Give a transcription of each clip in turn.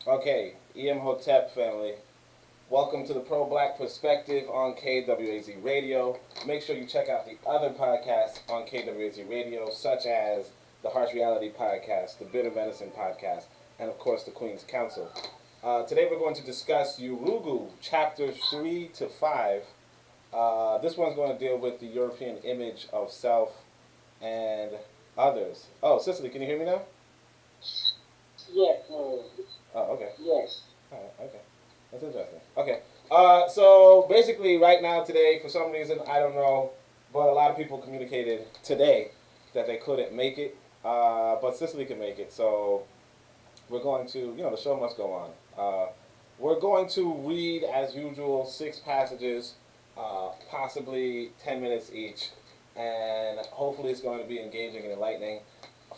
Okay, Htp family. Welcome to the Pro-Black Perspective on KWAZ Radio. Make sure you check out the other podcasts on KWAZ Radio, such as the Harsh Reality Podcast, the Bitter Medicine Podcast, and of course the Queen's Council. Today we're going to discuss Yurugu, chapters 3 to 5. This one's going to deal with the European image of self and others. Oh, Cicely, can you hear me now? Yes. Oh, okay. Yes. All right, okay. That's interesting. Okay. So basically, right now, today, for some reason, I don't know, but a lot of people communicated today that they couldn't make it, but Cicely can make it. So we're going to, the show must go on. We're going to read, as usual, 6 passages, possibly 10 minutes each, and hopefully it's going to be engaging and enlightening.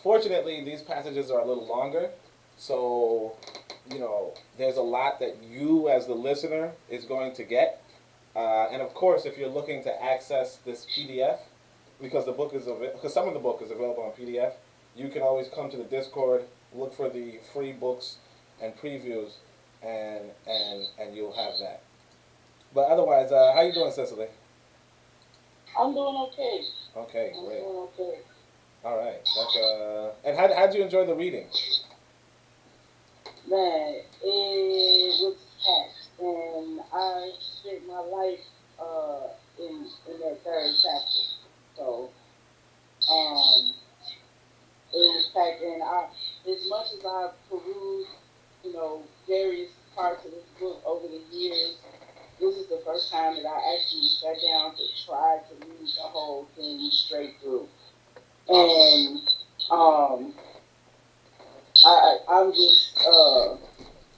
Fortunately, these passages are a little longer, so there's a lot that you as the listener is going to get. And of course, if you're looking to access this PDF, because some of the book is available on PDF, you can always come to the Discord, look for the free books and previews, and you'll have that. But otherwise, how you doing, Cicely? I'm doing okay. Okay, I'm great. doing okay. All right. And how'd you enjoy the reading? Man, it was packed, and I spent my life in that third chapter. So, it was packed, and as much as I've perused, various parts of this book over the years, this is the first time that I actually sat down to try to read the whole thing straight through. And I'm just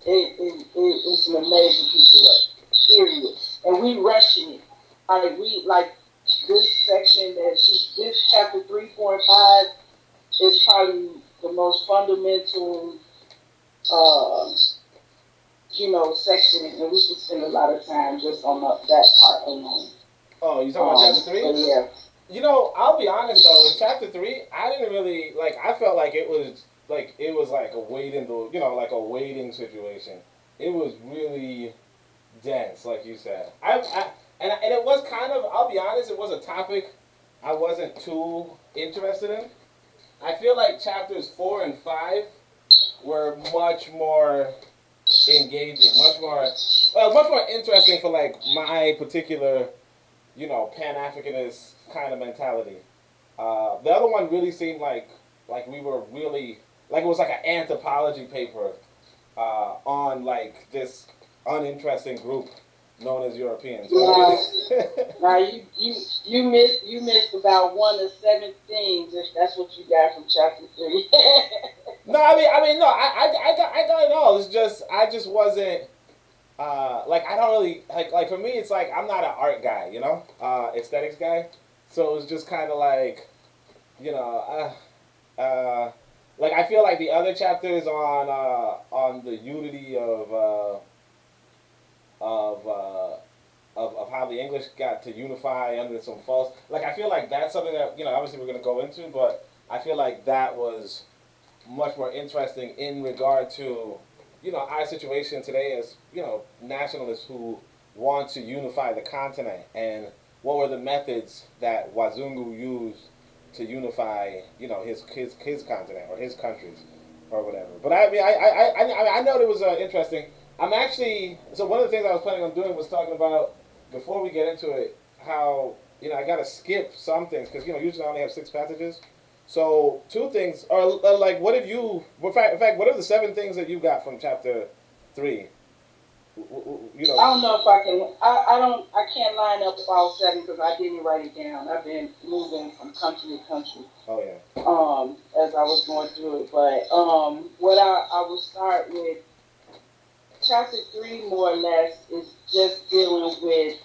it's an amazing piece of work. Period. And we rushing it. Like this section this chapter 3, 4, and 5 is probably the most fundamental section, and we should spend a lot of time just on that part alone. Oh, you talking about chapter 3? Yeah. I'll be honest though, in chapter 3, I didn't really I felt like it was like a waiting situation. It was really dense, like you said. And it was kind of, I'll be honest, it was a topic I wasn't too interested in. I feel like chapters 4 and 5 were much more engaging, much more interesting for my particular, Pan-Africanist kind of mentality. The other one really seemed like we were really it was like an anthropology paper on this uninteresting group known as Europeans. Now you missed about 1 of 7 things if that's what you got from chapter 3. No, I got it all. It's just I just wasn't I don't really for me it's I'm not an art guy, aesthetics guy. So it's just kind of I feel like the other chapters on the unity of how the English got to unify under some false I feel like that's something that obviously we're gonna go into, but I feel like that was much more interesting in regard to our situation today as nationalists who want to unify the continent, and what were the methods that Wazungu used to unify his continent or his countries or whatever. But I know it was interesting. I'm actually, so one of the things I was planning on doing was talking about, before we get into it, how I gotta skip some things because usually I only have 6 passages. So 2 things are what did you? In fact, what are the 7 things that you got from chapter 3? I don't know if I can. I can't line up all 7 because I didn't write it down. I've been moving from country to country. Oh yeah. As I was going through it, but what I will start with. Chapter 3, more or less, is just dealing with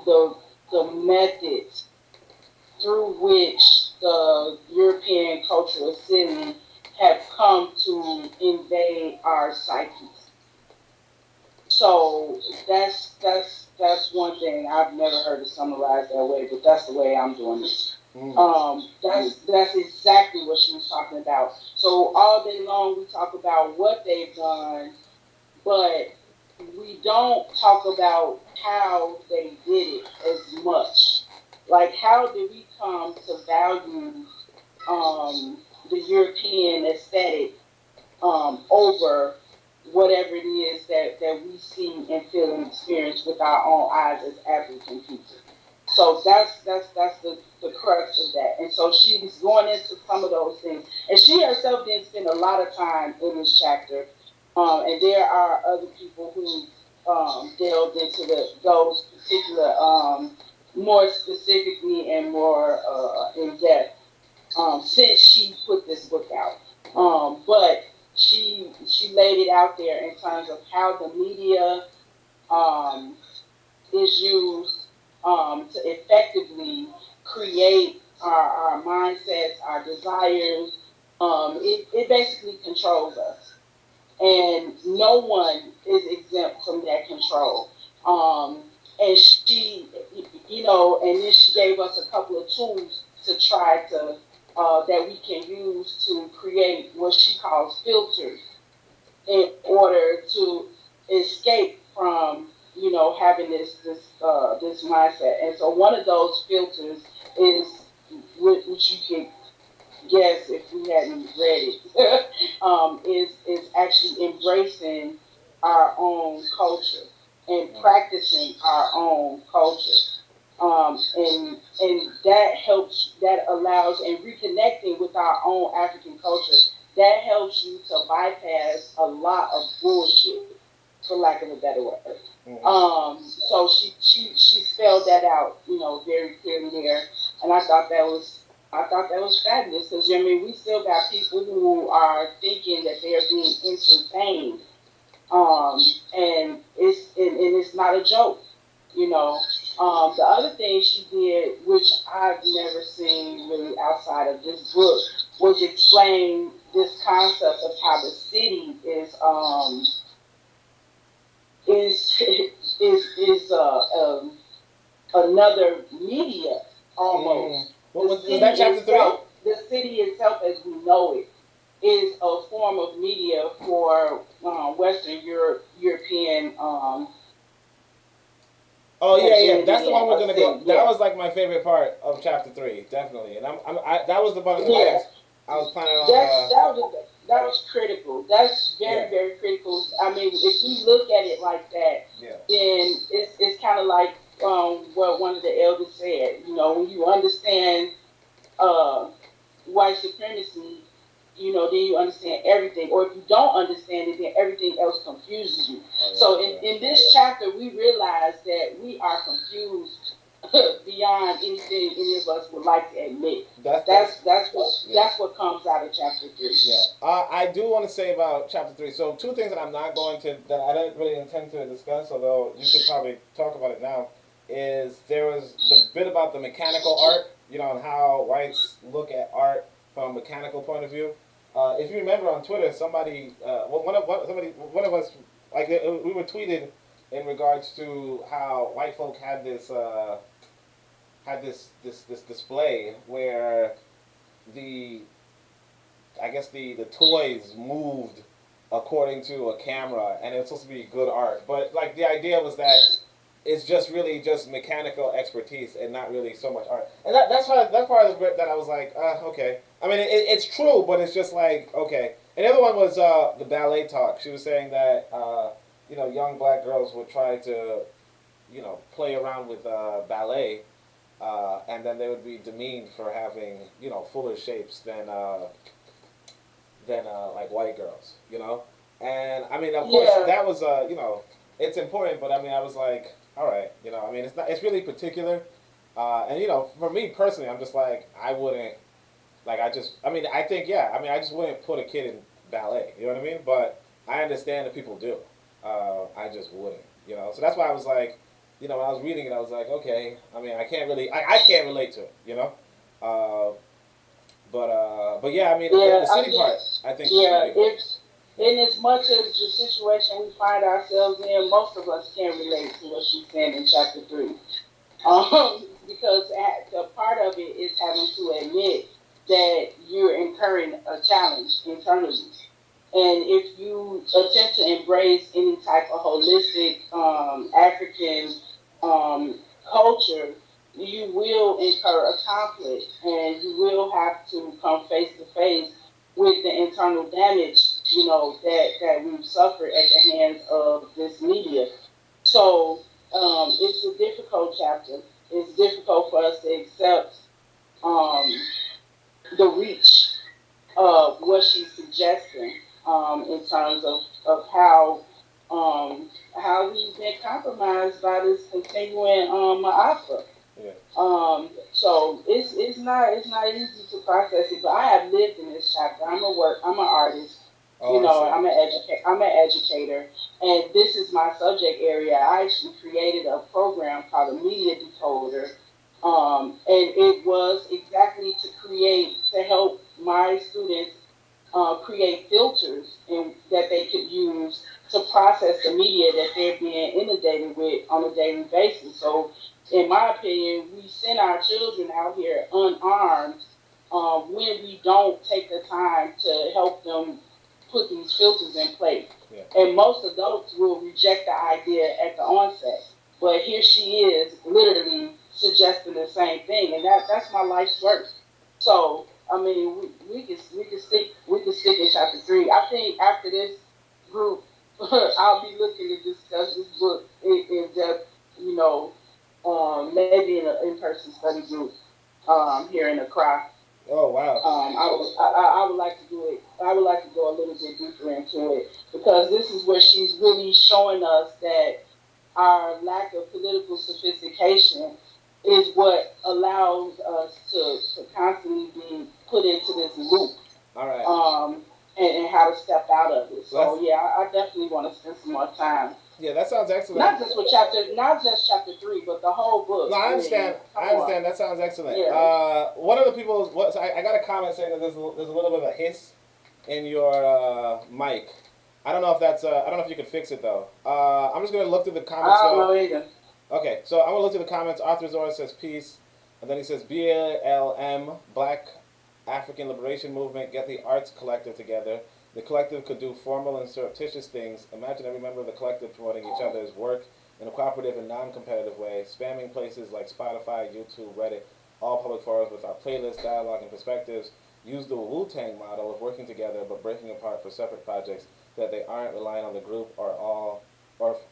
the methods through which the European cultural ascendant have come to invade our psyches. So that's one thing. I've never heard it summarized that way, but that's the way I'm doing it. That's exactly what she was talking about. So all day long we talk about talk about how they did it as much. Like, how did we come to value the European aesthetic over whatever it is that we see and feel and experience with our own eyes as African people. So that's the crux of that. And so she's going into some of those things. And she herself didn't spend a lot of time in this chapter. And there are other people who delved into those particular more specifically and more in depth since she put this book out. But she laid it out there in terms of how the media is used to effectively create our mindsets, our desires. It basically controls us, and no one is exempt from that control. And she, and then she gave us a couple of tools to try to that we can use to create what she calls filters in order to escape from having this mindset. And so one of those filters is, which you can guess if we hadn't read it, is actually embracing our own culture and practicing our own culture. And that helps, that allows, and reconnecting with our own African culture, that helps you to bypass a lot of bullshit, for lack of a better word. So she spelled that out, very clearly there, and I thought that was fabulous, because we still got people who are thinking that they are being entertained, and it's not a joke. The other thing she did, which I've never seen really outside of this book, was explain this concept of how the city is another media almost. Was that chapter 3? The city itself, as we know it, is a form of media for Western European. Oh yeah, that's the one we're gonna go. That was like my favorite part of chapter 3, definitely. And that was the one of the things I was planning on. That was critical. That's very critical. I mean, if you look at it like that, then it's kind of like what one of the elders said. When you understand white supremacy, then you understand everything. Or if you don't understand it, then everything else confuses you. So in this chapter, we realize that we are confused beyond anything any of us would like to admit. That's what comes out of chapter 3. Yeah, I do want to say about chapter 3. So 2 things that I didn't really intend to discuss, although you could probably talk about it now, is there was the bit about the mechanical art, and how whites look at art from a mechanical point of view. If you remember on Twitter, somebody, one of us, like we were tweeted in regards to how white folk had this display where the toys moved according to a camera, and it was supposed to be good art, but like the idea was that it's just really just mechanical expertise and not really so much art. And that's part of the bit that I was like, okay. I mean, it's true, but it's just like, okay. And the other one was the ballet talk. She was saying that, young black girls would try to, play around with ballet, and then they would be demeaned for having, fuller shapes than like white girls, And I mean, of course, that was, it's important, but I mean, I was like, all right, I mean, it's really particular, and for me personally, I'm just like, I wouldn't, like, I just wouldn't put a kid in ballet, you know what I mean? But I understand that people do, I just wouldn't, So that's why I was like, when I was reading it, I was like, okay, I mean, I can't relate to it, but yeah, I mean, the city part, I think, in as much as the situation we find ourselves in, most of us can't relate to what she's saying in chapter 3. Because the part of it is having to admit that you're incurring a challenge internally. And if you attempt to embrace any type of holistic African um, culture, you will incur a conflict, and you will have to come face to face with the internal damage, that we've suffered at the hands of this media. So it's a difficult chapter. It's difficult for us to accept um, the reach of what she's suggesting in terms of how we've been compromised by this continuing Ma'afa. Yeah. So it's not easy to process it, but I have lived in this chapter. I'm an artist. Oh, I see. I'm an educator, and this is my subject area. I actually created a program called a media decoder, and it was exactly to help my students create filters that they could use to process the media that they're being inundated with on a daily basis. So, in my opinion, we send our children out here unarmed when we don't take the time to help them put these filters in place. Yeah. And most adults will reject the idea at the onset. But here she is, literally suggesting the same thing, and that's my life's work. So I mean, we can stick in chapter 3. I think after this group, I'll be looking to discuss this book in depth. Maybe in an in-person study group here in Accra. Oh, wow. I would like to do it. I would like to go a little bit deeper into it because this is where she's really showing us that our lack of political sophistication is what allows us to constantly be put into this loop, All right. and how to step out of it. Well, So yeah, I definitely want to spend some more time. yeah, that sounds excellent. Not just chapter 3, but the whole book. No, I understand. I understand. That sounds excellent. Yeah. One of the people, so I got a comment saying that there's a little bit of a hiss in your mic. I don't know if that's. I don't know if you can fix it though. I'm just gonna look through the comments. I don't know either. Okay, so I'm gonna look through the comments. Arthur Zora says peace, and then he says BLM, Black African Liberation Movement, get the arts collective together. The collective could do formal and surreptitious things. Imagine every member of the collective promoting each other's work in a cooperative and non-competitive way, spamming places like Spotify, YouTube, Reddit, all public forums with our playlists, dialogue, and perspectives. Use the Wu-Tang model of working together but breaking apart for separate projects that they aren't relying on the group or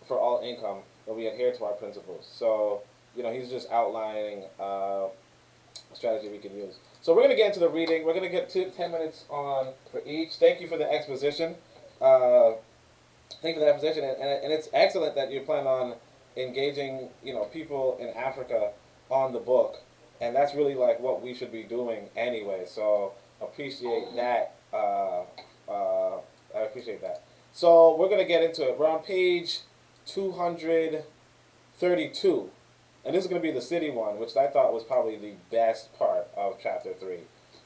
for all income, but we adhere to our principles. So, he's just outlining a strategy we can use. So we're going to get into the reading. We're going to get 10 minutes on for each. Thank you for the exposition. Thank you for the exposition. And it's excellent that you plan on engaging, people in Africa on the book. And that's really like what we should be doing anyway. So appreciate that. I appreciate that. So we're going to get into it. We're on page 232. And this is going to be the city one, which I thought was probably the best part of chapter 3.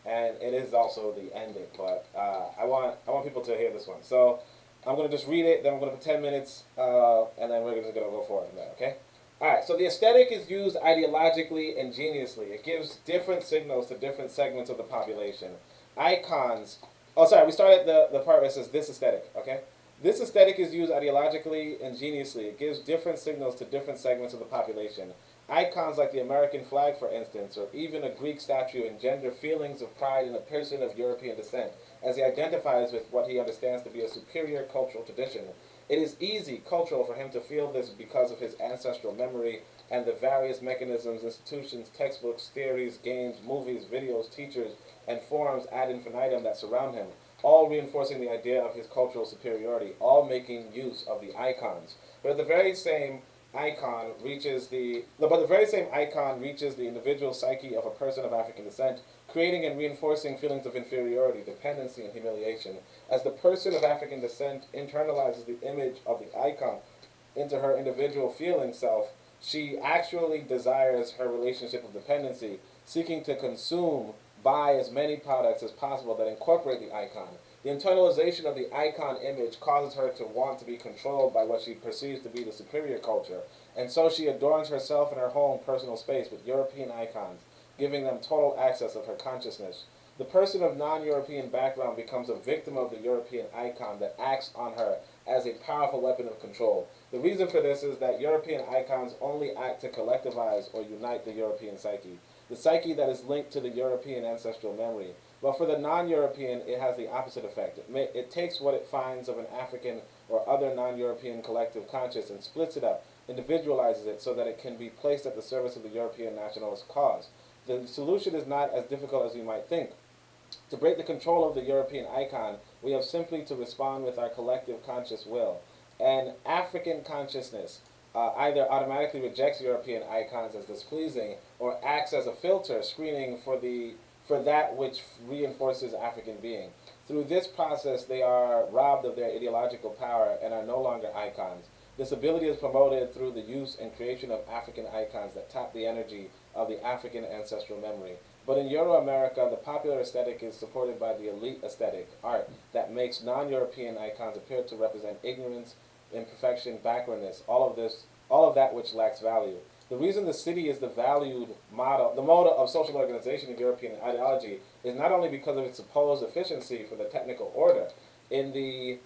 And it is also the ending, but I want people to hear this one. So I'm going to just read it, then we're going to put 10 minutes, and then we're just going to go forward from there, okay? All right, so the aesthetic is used ideologically and geniusly. It gives different signals to different segments of the population. Icons. Oh, sorry, we started the part where it says this aesthetic, okay? This aesthetic is used ideologically and geniusly. It gives different signals to different segments of the population. Icons like the American flag, for instance, or even a Greek statue engender feelings of pride in a person of European descent, as he identifies with what he understands to be a superior cultural tradition. It is easy, cultural, for him to feel this because of his ancestral memory and the various mechanisms, institutions, textbooks, theories, games, movies, videos, teachers, and forums ad infinitum that surround him, all reinforcing the idea of his cultural superiority, all making use of the icons. But the very same icon reaches the individual psyche of a person of African descent, creating and reinforcing feelings of inferiority, dependency, and humiliation. As the person of African descent internalizes the image of the icon into her individual feeling self, she actually desires her relationship of dependency, seeking to consume, buy as many products as possible that incorporate the icon. The internalization of the icon image causes her to want to be controlled by what she perceives to be the superior culture, and so she adorns herself and her home personal space with European icons, giving them total access of her consciousness. The person of non-European background becomes a victim of the European icon that acts on her as a powerful weapon of control. The reason for this is that European icons only act to collectivize or unite the European psyche, the psyche that is linked to the European ancestral memory. But for the non-European, it has the opposite effect. It takes what it finds of an African or other non-European collective conscious and splits it up, individualizes it so that it can be placed at the service of the European nationalist cause. The solution is not as difficult as you might think. To break the control of the European icon, we have simply to respond with our collective conscious will. And African consciousness either automatically rejects European icons as displeasing or acts as a filter screening for that which reinforces African being. Through this process, they are robbed of their ideological power and are no longer icons. This ability is promoted through the use and creation of African icons that tap the energy of the African ancestral memory. But in Euro-America, the popular aesthetic is supported by the elite aesthetic, art, that makes non-European icons appear to represent ignorance, imperfection, backwardness, all of that which lacks value. The reason the city is the valued model, the model of social organization in European ideology is not only because of its supposed efficiency for the technical order. In the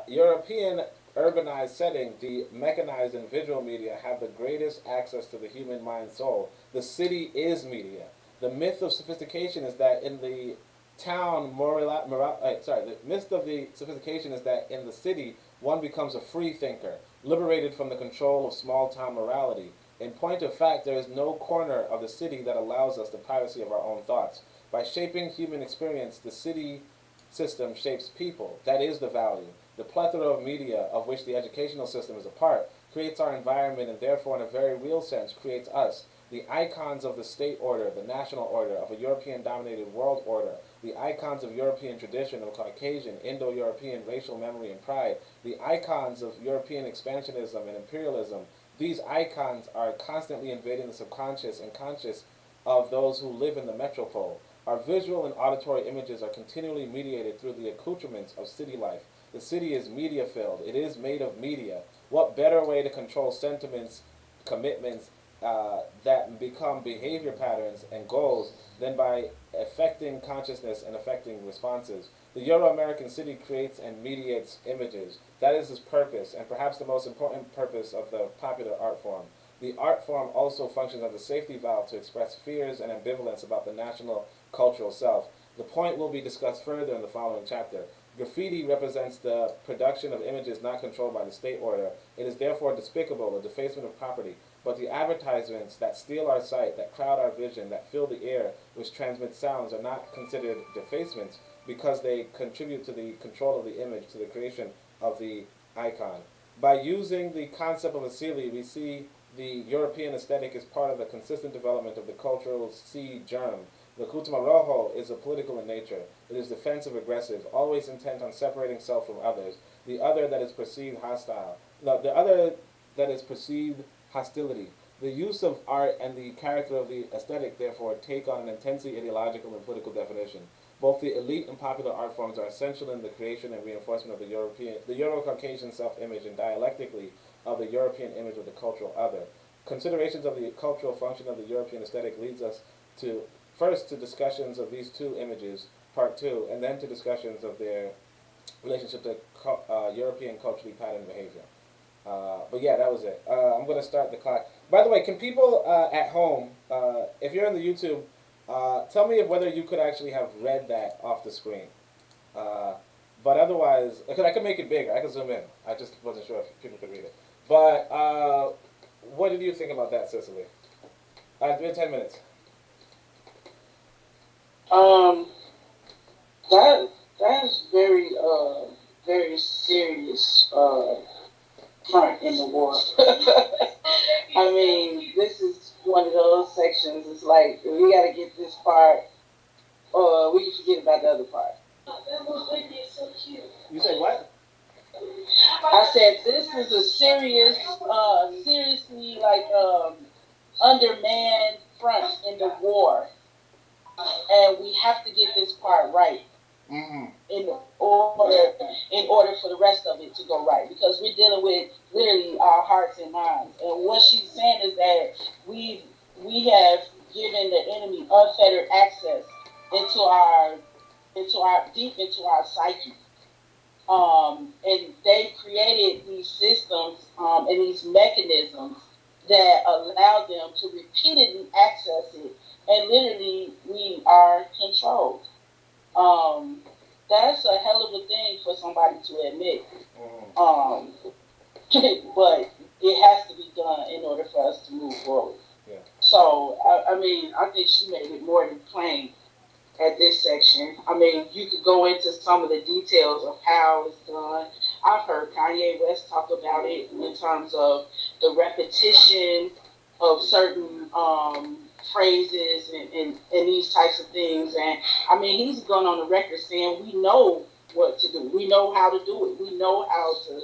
European urbanized setting, the mechanized and visual media have the greatest access to the human mind soul. The city is media. The myth of sophistication is that in the the myth of the sophistication is that in the city, one becomes a free thinker, liberated from the control of small-town morality. In point of fact, there is no corner of the city that allows us the privacy of our own thoughts. By shaping human experience, the city system shapes people. That is the value. The plethora of media, of which the educational system is a part, creates our environment and therefore, in a very real sense, creates us. The icons of the state order, the national order, of a European-dominated world order, the icons of European tradition, of Caucasian, Indo-European racial memory and pride, the icons of European expansionism and imperialism, these icons are constantly invading the subconscious and conscious of those who live in the metropole. Our visual and auditory images are continually mediated through the accoutrements of city life. The city is media-filled. It is made of media. What better way to control sentiments, commitments, that become behavior patterns and goals than by affecting consciousness and affecting responses. The Euro-American city creates and mediates images. That is its purpose, and perhaps the most important purpose of the popular art form. The art form also functions as a safety valve to express fears and ambivalence about the national cultural self. The point will be discussed further in the following chapter. Graffiti represents the production of images not controlled by the state order. It is therefore despicable, a defacement of property. But the advertisements that steal our sight, that crowd our vision, that fill the air, which transmit sounds, are not considered defacements because they contribute to the control of the image, to the creation of the icon. By using the concept of a Asili, we see the European aesthetic is part of the consistent development of the cultural seed germ. The Kutuma Rojo is a political in nature. It is defensive aggressive, always intent on separating self from others. The other that is perceived hostile. The other that is perceived hostility. The use of art and the character of the aesthetic, therefore, take on an intensely ideological and political definition. Both the elite and popular art forms are essential in the creation and reinforcement of the Euro-Caucasian self-image and dialectically of the European image of the cultural other. Considerations of the cultural function of the European aesthetic leads us to, first, to discussions of these two images, part 2, and then to discussions of their relationship to European culturally patterned behavior. But yeah, that was it. I'm going to start the clock. By the way, can people at home, if you're on the YouTube, tell me whether you could actually have read that off the screen. But otherwise, because I could make it bigger, I could zoom in. I just wasn't sure if people could read it. But what did you think about that, Cicely? It's been 10 minutes. That is very serious front in the war. I mean, this is one of those sections. It's like we got to get this part, or we can forget about the other part. You said what? I said this is a seriously undermanned front in the war, and we have to get this part right. Mm-hmm. In order for the rest of it to go right, because we're dealing with literally our hearts and minds. And what she's saying is that we have given the enemy unfettered access into our deep into our psyche. And they created these systems and these mechanisms that allow them to repeatedly access it, and literally we are controlled. Um, that's a hell of a thing for somebody to admit. Um, but it has to be done in order for us to move forward. Yeah. So, I mean, I think she made it more than plain at this section. I mean, you could go into some of the details of how it's done. I've heard Kanye West talk about it in terms of the repetition of certain phrases and these types of things. And I mean, he's gone on the record saying we know what to do. We know how to do it. We know how to,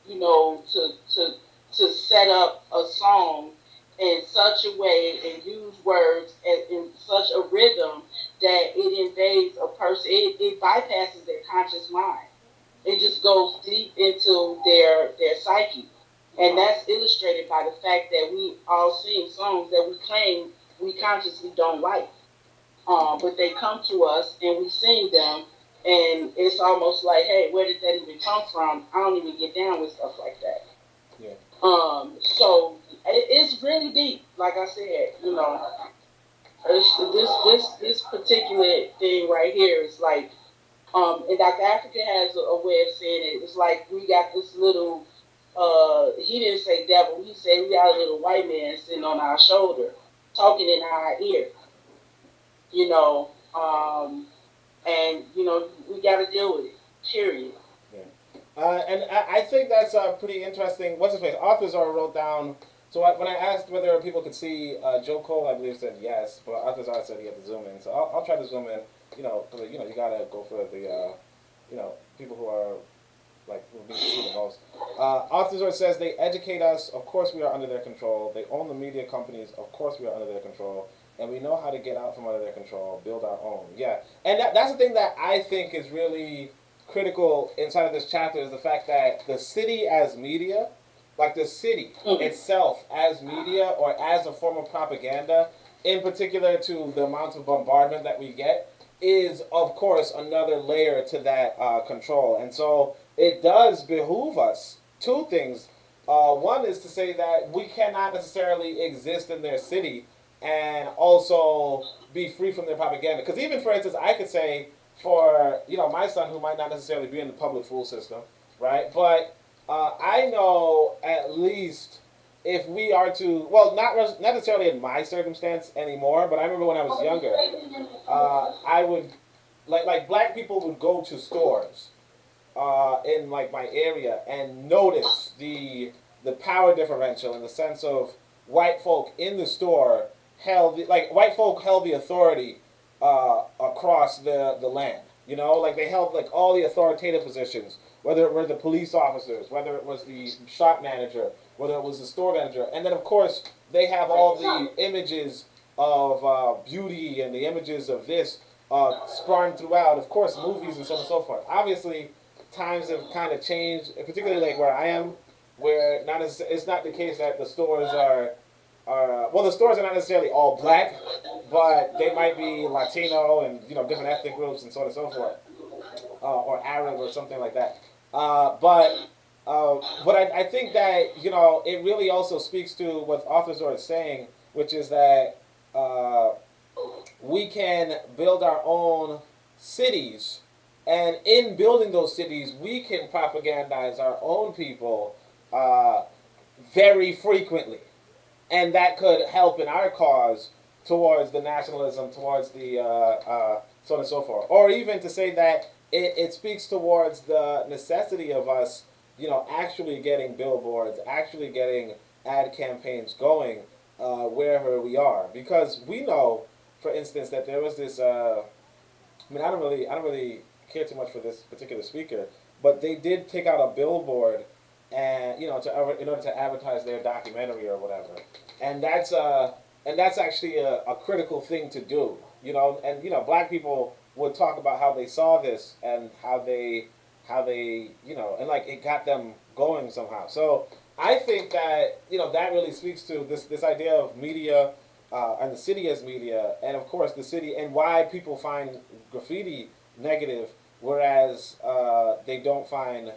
you know, to set up a song in such a way and use words in such a rhythm that it invades a person. It bypasses their conscious mind. It just goes deep into their psyche. And that's illustrated by the fact that we all sing songs that we claim we consciously don't like. But they come to us and we sing them, and it's almost like, hey, where did that even come from? I don't even get down with stuff like that. Yeah. So it's really deep. Like I said, you know, this particular thing right here is like, and Dr. Africa has a way of saying it. It's like we got this little, he didn't say devil, he said we got a little white man sitting on our shoulder, talking in our ear, you know, and, you know, we got to deal with it, period. Yeah. And I think that's pretty interesting. What's his face? Authors are wrote down. So when I asked whether people could see Joe Cole, I believe said yes, but Authors are said he had to zoom in. So I'll try to zoom in. You know, cause, you know, you gotta go for the, you know, people who are like who need to see the most. Authors says they educate us. Of course, we are under their control. They own the media companies. Of course, we are under their control. And we know how to get out from under their control, build our own. Yeah, and that's the thing that I think is really critical inside of this chapter is the fact that the city as media, like the city itself as media or as a form of propaganda, in particular to the amount of bombardment that we get, is of course another layer to that control. And so it does behoove us two things. One is to say that we cannot necessarily exist in their city and also be free from their propaganda. Because even, for instance, I could say for, you know, my son who might not necessarily be in the public school system, right? But I know at least if we are to, well, not necessarily in my circumstance anymore, but I remember when I was younger, I would, like black people would go to stores in like my area and notice the power differential in the sense of white folk in the store held like white folk held the authority across the land. You know, like they held like all the authoritative positions, whether it were the police officers, whether it was the shop manager, whether it was the store manager, and then of course they have all the images of beauty and the images of this sprung throughout, of course, movies and so on and so forth. Obviously, times have kind of changed, particularly like where I am, where not as, it's not the case that the stores are well, the stores are not necessarily all black, but they might be Latino and, you know, different ethnic groups and so on and so forth, or Arab or something like that. But I think that, you know, it really also speaks to what Authors are saying, which is that we can build our own cities, and in building those cities, we can propagandize our own people very frequently. And that could help in our cause towards the nationalism, towards the so on and so forth. Or even to say that it speaks towards the necessity of us, you know, actually getting billboards, actually getting ad campaigns going wherever we are. Because we know, for instance, that there was this, I mean, I don't really care too much for this particular speaker, but they did take out a billboard and, you know, in order to advertise their documentary or whatever, and that's actually a critical thing to do, you know, and you know, black people would talk about how they saw this and how they you know, and like it got them going somehow. So I think that, you know, that really speaks to this idea of media and the city as media, and of course the city, and why people find graffiti negative, whereas they don't find,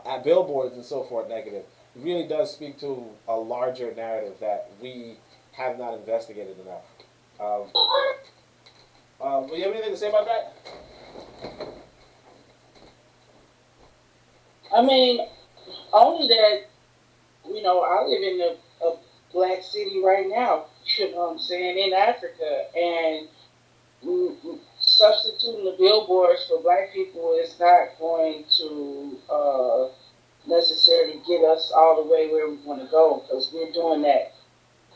at billboards and so forth negative. It really does speak to a larger narrative that we have not investigated enough. Do you have anything to say about that? I mean, only that, I live in a black city right now, you know what I'm saying, in Africa, and substituting the billboards for black people is not going to necessarily get us all the way where we want to go, because we're doing that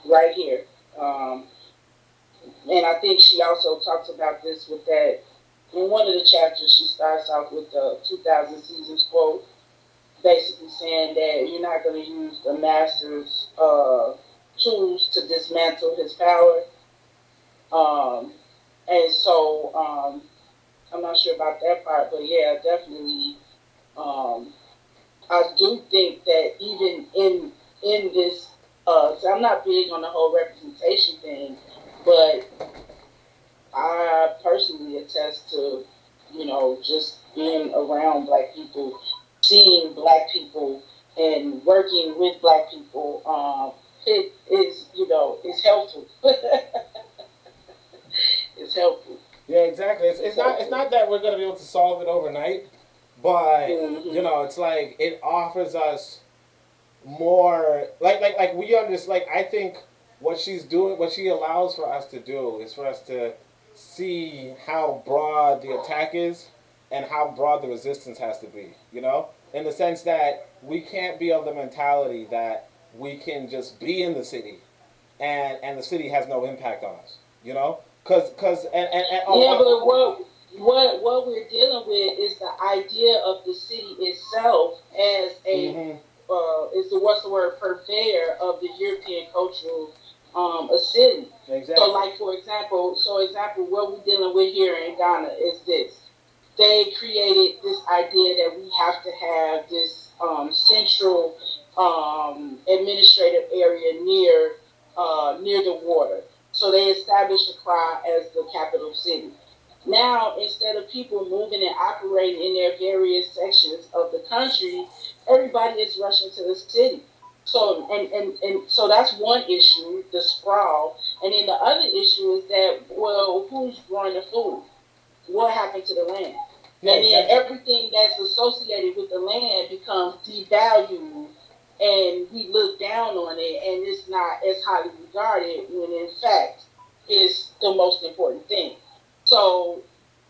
right here. And I think she also talks about this with that, in one of the chapters, she starts off with the 2000 Seasons quote, basically saying that you're not going to use the master's tools to dismantle his power. And so I'm not sure about that part, but yeah, definitely. I do think that even in this, so I'm not big on the whole representation thing, but I personally attest to, just being around black people, seeing black people, and working with black people. It is, it's helpful. It's helpful. Yeah, exactly. It's not that we're gonna be able to solve it overnight, but it's like it offers us more. Like we understand. Like I think what she's doing, what she allows for us to do, is for us to see how broad the attack is and how broad the resistance has to be. In the sense that we can't be of the mentality that we can just be in the city and the city has no impact on us. Because yeah, but what we're dealing with is the idea of the city itself as a is the what's the word, purveyor of the European cultural city. Exactly. So like for example, what we're dealing with here in Ghana is this. They created this idea that we have to have this central administrative area near the water. So they established Accra as the capital city. Now, instead of people moving and operating in their various sections of the country, everybody is rushing to the city. So and so that's one issue, the sprawl. And then the other issue is that, well, who's growing the food? What happened to the land? Yeah, and then everything that's associated with the land becomes devalued, and we look down on it, and it's not as highly regarded when in fact it's the most important thing. So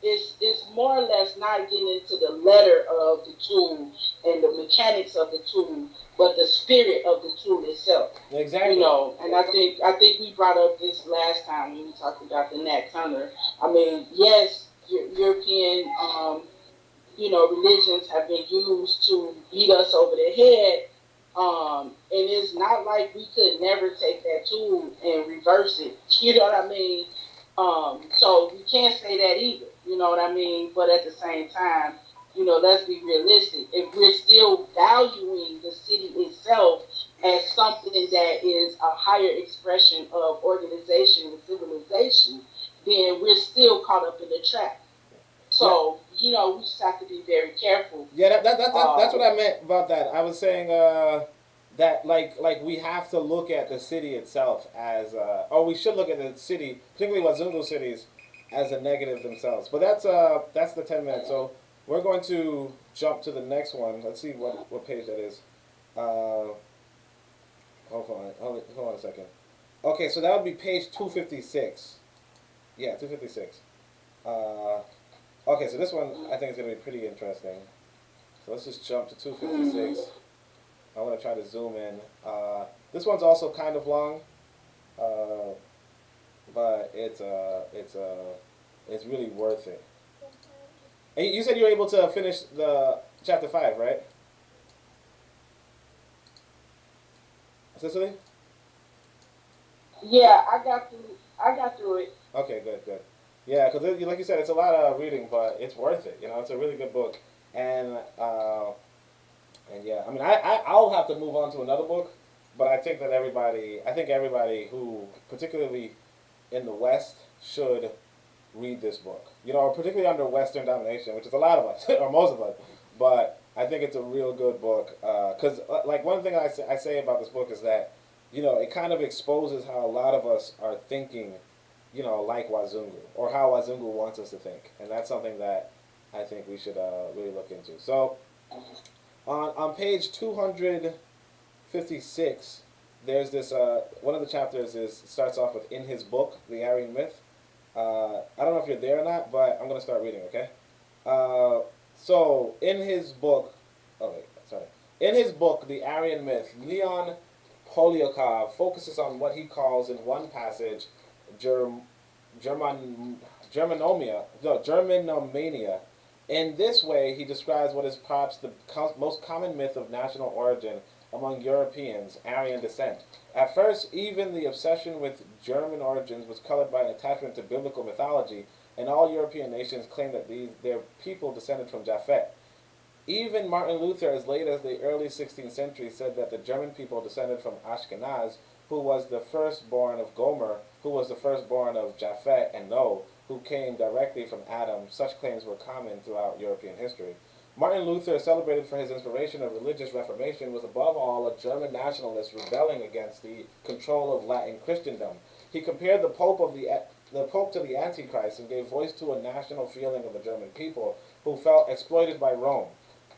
it's more or less not getting into the letter of the tool and the mechanics of the tool, but the spirit of the tool itself. Exactly. And I think we brought up this last time when we talked about the Nat Turner. I mean, yes, European religions have been used to beat us over the head. And it's not like we could never take that tool and reverse it. You know what I mean? So we can't say that either. You know what I mean? But at the same time, let's be realistic. If we're still valuing the city itself as something that is a higher expression of organization and civilization, then we're still caught up in the trap. So, we just have to be very careful. Yeah, that's what I meant about that. I was saying that like we have to look at the city itself as, or we should look at the city, particularly Wazungu cities, as a negative themselves. But that's the 10 minutes. So we're going to jump to the next one. Let's see what page that is. Hold on a second. Okay, so that would be page 256. Yeah, 256. Okay, so this one I think is going to be pretty interesting. So let's just jump to 256. I want to try to zoom in. This one's also kind of long, but it's really worth it. And you said you were able to finish the chapter 5, right? Cicely? Yeah, I got through it. Okay, good. Yeah, because like you said, it's a lot of reading, but it's worth it. It's a really good book, and yeah, I mean, I'll have to move on to another book but I think that everybody who, particularly in the West, should read this book. You know, particularly under Western domination, which is a lot of us, or most of us. But I think it's a real good book because, like, one thing I say about this book is that, you know, it kind of exposes how a lot of us are thinking, you know, like Wazungu, or how Wazungu wants us to think, and that's something that I think we should really look into. So, on page 256, there's this one of the chapters starts off with "In his book, the Aryan myth." I don't know if you're there or not, but I'm gonna start reading. Okay. So in his book, oh wait, sorry. In his book, The Aryan Myth, Leon Poliakov focuses on what he calls in one passage, German, Germanomania. In this way, he describes what is perhaps the most common myth of national origin among Europeans, Aryan descent. At first, even the obsession with German origins was colored by an attachment to biblical mythology, and all European nations claimed that their people descended from Japhet. Even Martin Luther, as late as the early 16th century, said that the German people descended from Ashkenaz, who was the firstborn of Gomer, who was the firstborn of Japhet and Noah, who came directly from Adam. Such claims were common throughout European history. Martin Luther, celebrated for his inspiration of religious reformation, was above all a German nationalist rebelling against the control of Latin Christendom. He compared the Pope to the Antichrist and gave voice to a national feeling of the German people who felt exploited by Rome.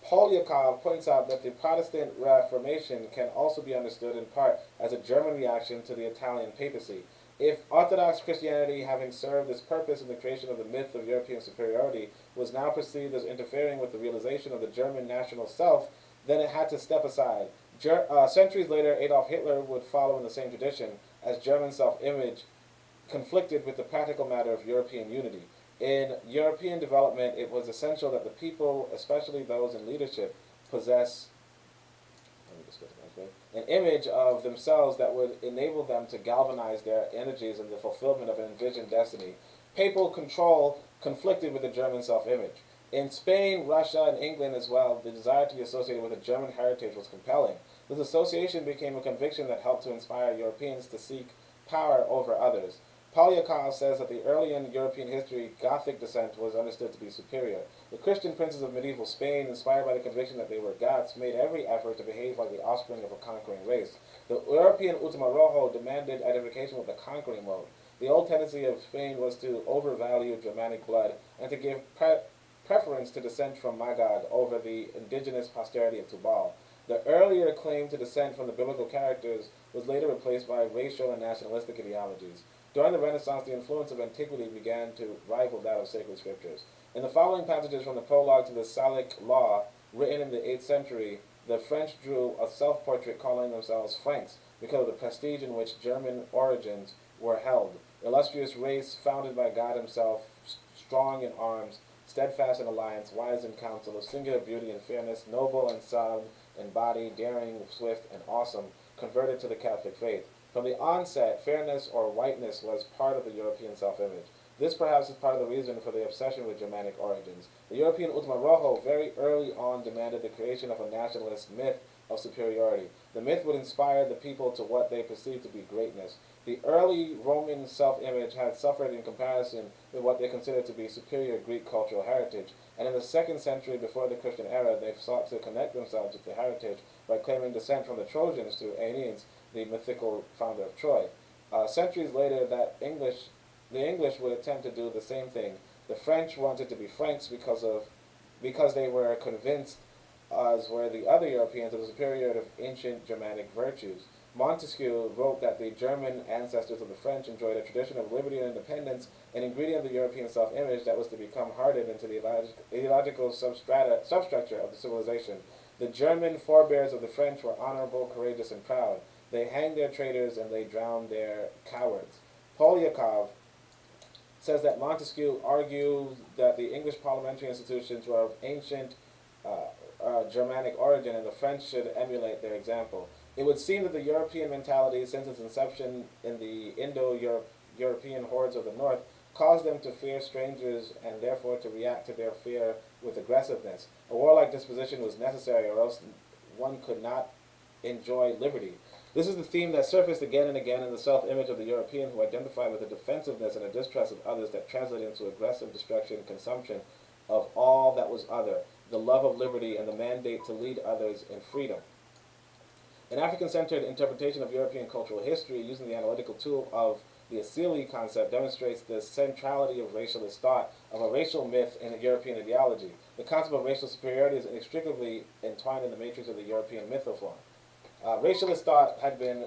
Polyakov points out that the Protestant Reformation can also be understood in part as a German reaction to the Italian papacy. If Orthodox Christianity, having served its purpose in the creation of the myth of European superiority, was now perceived as interfering with the realization of the German national self, then it had to step aside. Centuries later, Adolf Hitler would follow in the same tradition, as German self-image conflicted with the practical matter of European unity. In European development, it was essential that the people, especially those in leadership, possess an image of themselves that would enable them to galvanize their energies in the fulfillment of an envisioned destiny. Papal control conflicted with the German self-image. In Spain, Russia, and England as well, the desire to be associated with a German heritage was compelling. This association became a conviction that helped to inspire Europeans to seek power over others. Polyakov says that the early in European history, Gothic descent was understood to be superior. The Christian princes of medieval Spain, inspired by the conviction that they were Goths, made every effort to behave like the offspring of a conquering race. The European Ultima Rojo demanded identification with the conquering mode. The old tendency of Spain was to overvalue Germanic blood and to give preference to descent from Magog over the indigenous posterity of Tubal. The earlier claim to descent from the biblical characters was later replaced by racial and nationalistic ideologies. During the Renaissance, the influence of antiquity began to rival that of sacred scriptures. In the following passages from the prologue to the Salic Law, written in the 8th century, the French drew a self-portrait calling themselves Franks because of the prestige in which German origins were held. Illustrious race founded by God himself, strong in arms, steadfast in alliance, wise in counsel, of singular beauty and fairness, noble and sound in body, daring, swift, and awesome, converted to the Catholic faith. From the onset, fairness or whiteness was part of the European self-image. This perhaps is part of the reason for the obsession with Germanic origins. The European Ultima Rojo very early on demanded the creation of a nationalist myth of superiority. The myth would inspire the people to what they perceived to be greatness. The early Roman self-image had suffered in comparison with what they considered to be superior Greek cultural heritage, and in the 2nd century before the Christian era, they sought to connect themselves with the heritage by claiming descent from the Trojans to Aeneas, the mythical founder of Troy. Centuries later, the English would attempt to do the same thing. The French wanted to be Franks because they were convinced, as were the other Europeans, of the superiority of ancient Germanic virtues. Montesquieu wrote that the German ancestors of the French enjoyed a tradition of liberty and independence, an ingredient of the European self-image that was to become hardened into the ideological substructure of the civilization. The German forebears of the French were honorable, courageous, and proud. They hanged their traitors and they drowned their cowards. Polyakov says that Montesquieu argued that the English parliamentary institutions were of ancient Germanic origin and the French should emulate their example. It would seem that the European mentality, since its inception in the Indo-European hordes of the North, caused them to fear strangers and therefore to react to their fear with aggressiveness. A warlike disposition was necessary or else one could not enjoy liberty. This is the theme that surfaced again and again in the self-image of the European who identified with a defensiveness and a distrust of others that translated into aggressive destruction and consumption of all that was other, the love of liberty and the mandate to lead others in freedom. An African-centered interpretation of European cultural history using the analytical tool of the Asili concept demonstrates the centrality of racialist thought, of a racial myth in European ideology. The concept of racial superiority is inextricably entwined in the matrix of the European mythoform. Racialist thought had been...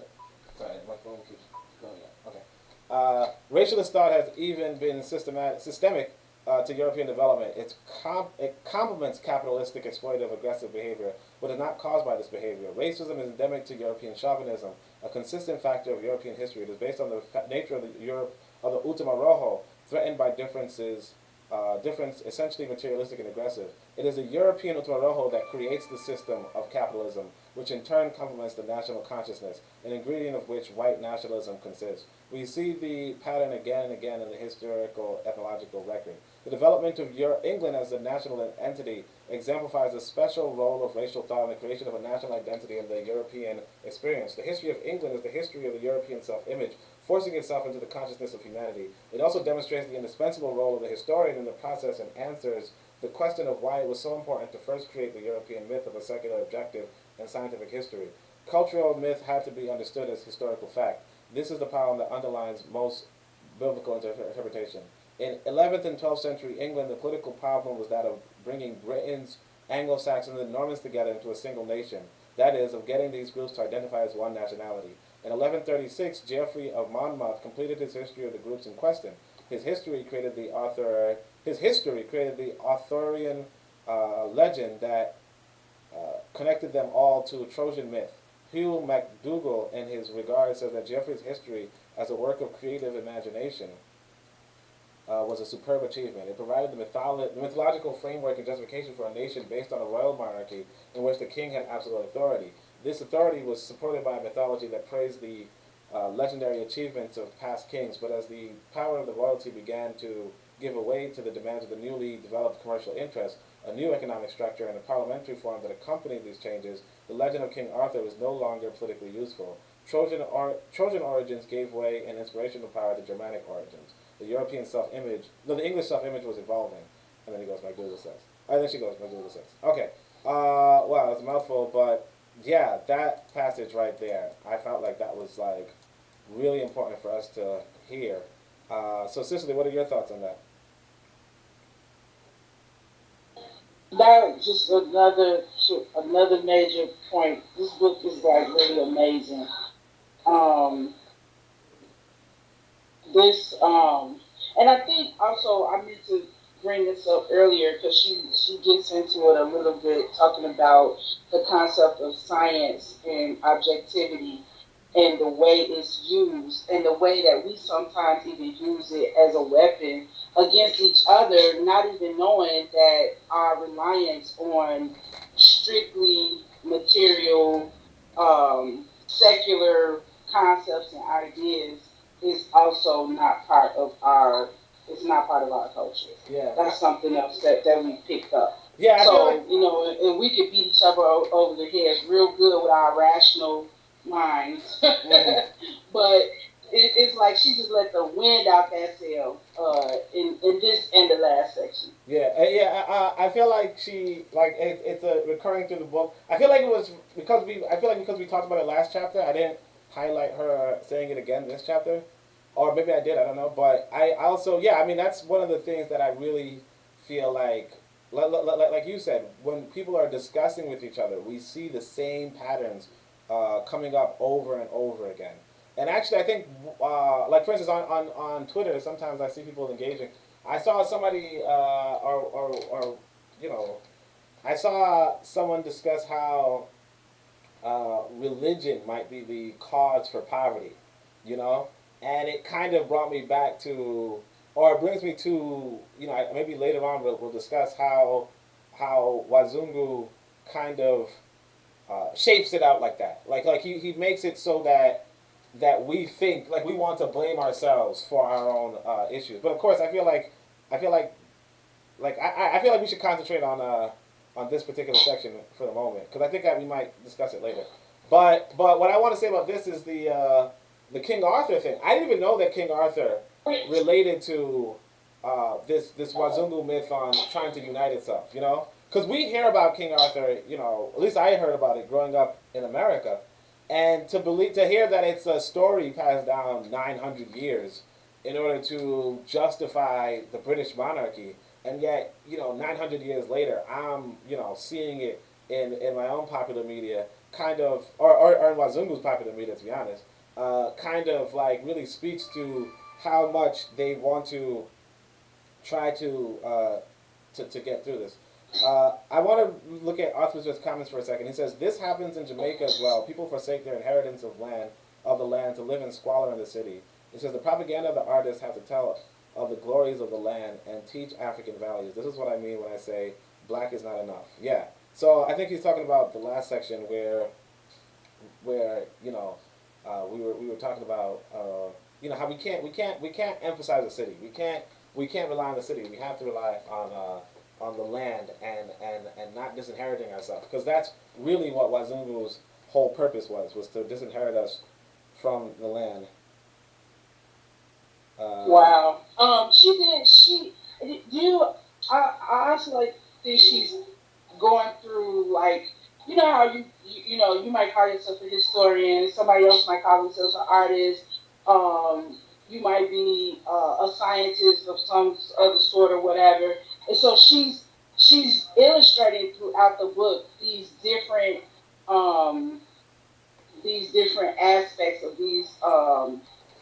Sorry, my phone keeps going up. Okay. Racialist thought has even been systemic to European development. It complements capitalistic, exploitative, aggressive behavior, but is not caused by this behavior. Racism is endemic to European chauvinism, a consistent factor of European history. It is based on the nature of the Europe of the ultima rojo, threatened by difference essentially materialistic and aggressive. It is the European ultima rojo that creates the system of capitalism, which in turn complements the national consciousness, an ingredient of which white nationalism consists. We see the pattern again and again in the historical ethnological record. The development of England as a national entity exemplifies a special role of racial thought in the creation of a national identity in the European experience. The history of England is the history of the European self-image, forcing itself into the consciousness of humanity. It also demonstrates the indispensable role of the historian in the process and answers the question of why it was so important to first create the European myth of a secular objective and scientific history. Cultural myth had to be understood as historical fact. This is the problem that underlines most biblical interpretation. In 11th and 12th century England, the political problem was that of bringing Britons, Anglo-Saxons, and Normans together into a single nation. That is, of getting these groups to identify as one nationality. In 1136, Geoffrey of Monmouth completed his history of the groups in question. His history created the Arthurian legend that connected them all to a Trojan myth. Hugh MacDougall, in his regard, says that Geoffrey's history as a work of creative imagination was a superb achievement. It provided the mythological framework and justification for a nation based on a royal monarchy in which the king had absolute authority. This authority was supported by a mythology that praised the legendary achievements of past kings, but as the power of the royalty began to give way to the demands of the newly developed commercial interests, a new economic structure, and a parliamentary form that accompanied these changes, the legend of King Arthur was no longer politically useful. Trojan origins gave way in inspirational power to Germanic origins. The English self-image was evolving. And then he goes, MacDougall says. And then she goes, MacDougall says. Okay. Wow, it's a mouthful, but yeah, that passage right there, I felt like that was like really important for us to hear. So Cicely, what are your thoughts on that? That just another major point. This book is like really amazing. Um, and I think also I meant to bring this up earlier because she gets into it a little bit, talking about the concept of science and objectivity and the way it's used and the way that we sometimes even use it as a weapon against each other, not even knowing that our reliance on strictly material, secular concepts and ideas is also not part of our. It's not part of our culture. Yeah. That's something else that we picked up. Yeah. So, and we could beat each other over the heads real good with our rational minds. Mm-hmm. But it's like she just let the wind out that sail in this and the last section. Yeah, I feel like it's a recurring through the book. I feel like it was because we talked about it last chapter. I didn't highlight her saying it again this chapter, or maybe I did. I don't know. But I also that's one of the things that I really feel like you said, when people are discussing with each other, we see the same patterns coming up over and over again. And actually, I think, like for instance, on Twitter, sometimes I see people engaging. I saw somebody, I saw someone discuss how religion might be the cause for poverty, and it kind of brought me back to, or it brings me to, maybe later on we'll discuss how Wazungu kind of shapes it out like that. Like he makes it so that we think like we want to blame ourselves for our own issues. But of course, I feel like we should concentrate on this particular section for the moment, because I think that we might discuss it later. But what I want to say about this is the King Arthur thing. I didn't even know that King Arthur related to this Wazungu myth on trying to unite itself. You know, because we hear about King Arthur. You know, at least I heard about it growing up in America, and to hear that it's a story passed down 900 years in order to justify the British monarchy, and yet 900 years later, I'm seeing it in my own popular media, kind of, or in Wazungu's popular media, to be honest, kind of like really speaks to how much they want to try to get through this. I want to look at Arthur's comments for a second. He says, "This happens in Jamaica as well. People forsake their inheritance of the land to live in squalor in the city." He says, "The propaganda of the artists have to tell of the glories of the land and teach African values. This is what I mean when I say black is not enough." Yeah. So I think he's talking about the last section where we were talking about how we can't emphasize the city. We can't rely on the city. We have to rely on the land and not disinheriting ourselves, because that's really what Wazungu's whole purpose was to disinherit us from the land. Wow. She did. She do you. I also like think she's going through, like, how you might call yourself a historian, somebody else might call themselves an artist. You might be a scientist of some other sort or whatever. And so she's illustrating throughout the book um, these different aspects of these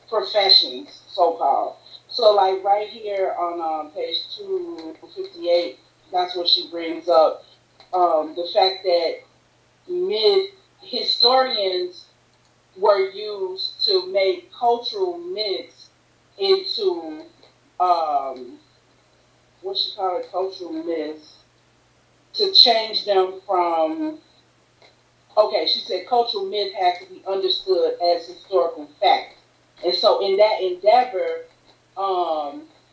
professions, so called. So, like right here on page 258, that's what she brings up, the fact that myth historians were used to make cultural myths into what she called it, cultural myths, to change them from. Okay, she said cultural myth has to be understood as historical fact. And so in that endeavor,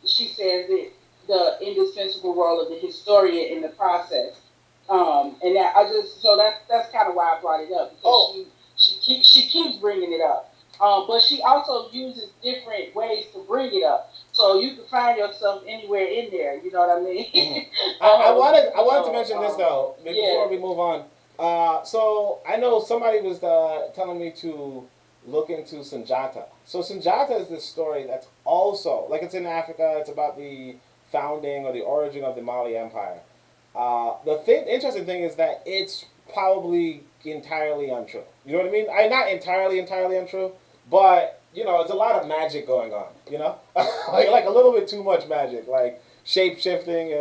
she says that the indispensable role of the historian in the process. And that I just so that's kind of why I brought it up, because she keeps bringing it up. But she also uses different ways to bring it up, so you can find yourself anywhere in there. You know what I mean? Mm-hmm. I wanted to mention this though before Yeah. we move on. So I know somebody was telling me to look into Sanjata. So Sanjata is this story that's also like it's in Africa. It's about the founding or the origin of the Mali Empire. Interesting thing is that it's probably entirely untrue. You know what I mean? Not entirely untrue, but it's a lot of magic going on. Like a little bit too much magic, like shape shifting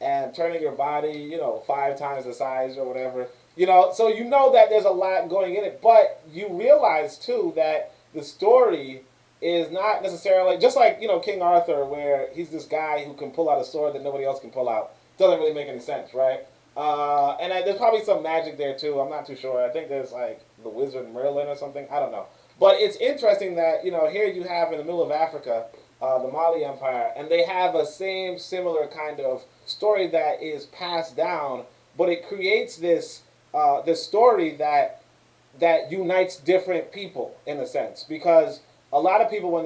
and turning your body, 5 times the size or whatever. So that there's a lot going in it, but you realize too that the story is not necessarily just like King Arthur, where he's this guy who can pull out a sword that nobody else can pull out. Doesn't really make any sense, right? There's probably some magic there too. I'm not too sure. I think there's like the Wizard Merlin or something. I don't know. But it's interesting that here you have in the middle of Africa, the Mali Empire, and they have a similar kind of story that is passed down, but it creates this story that unites different people in a sense, because a lot of people a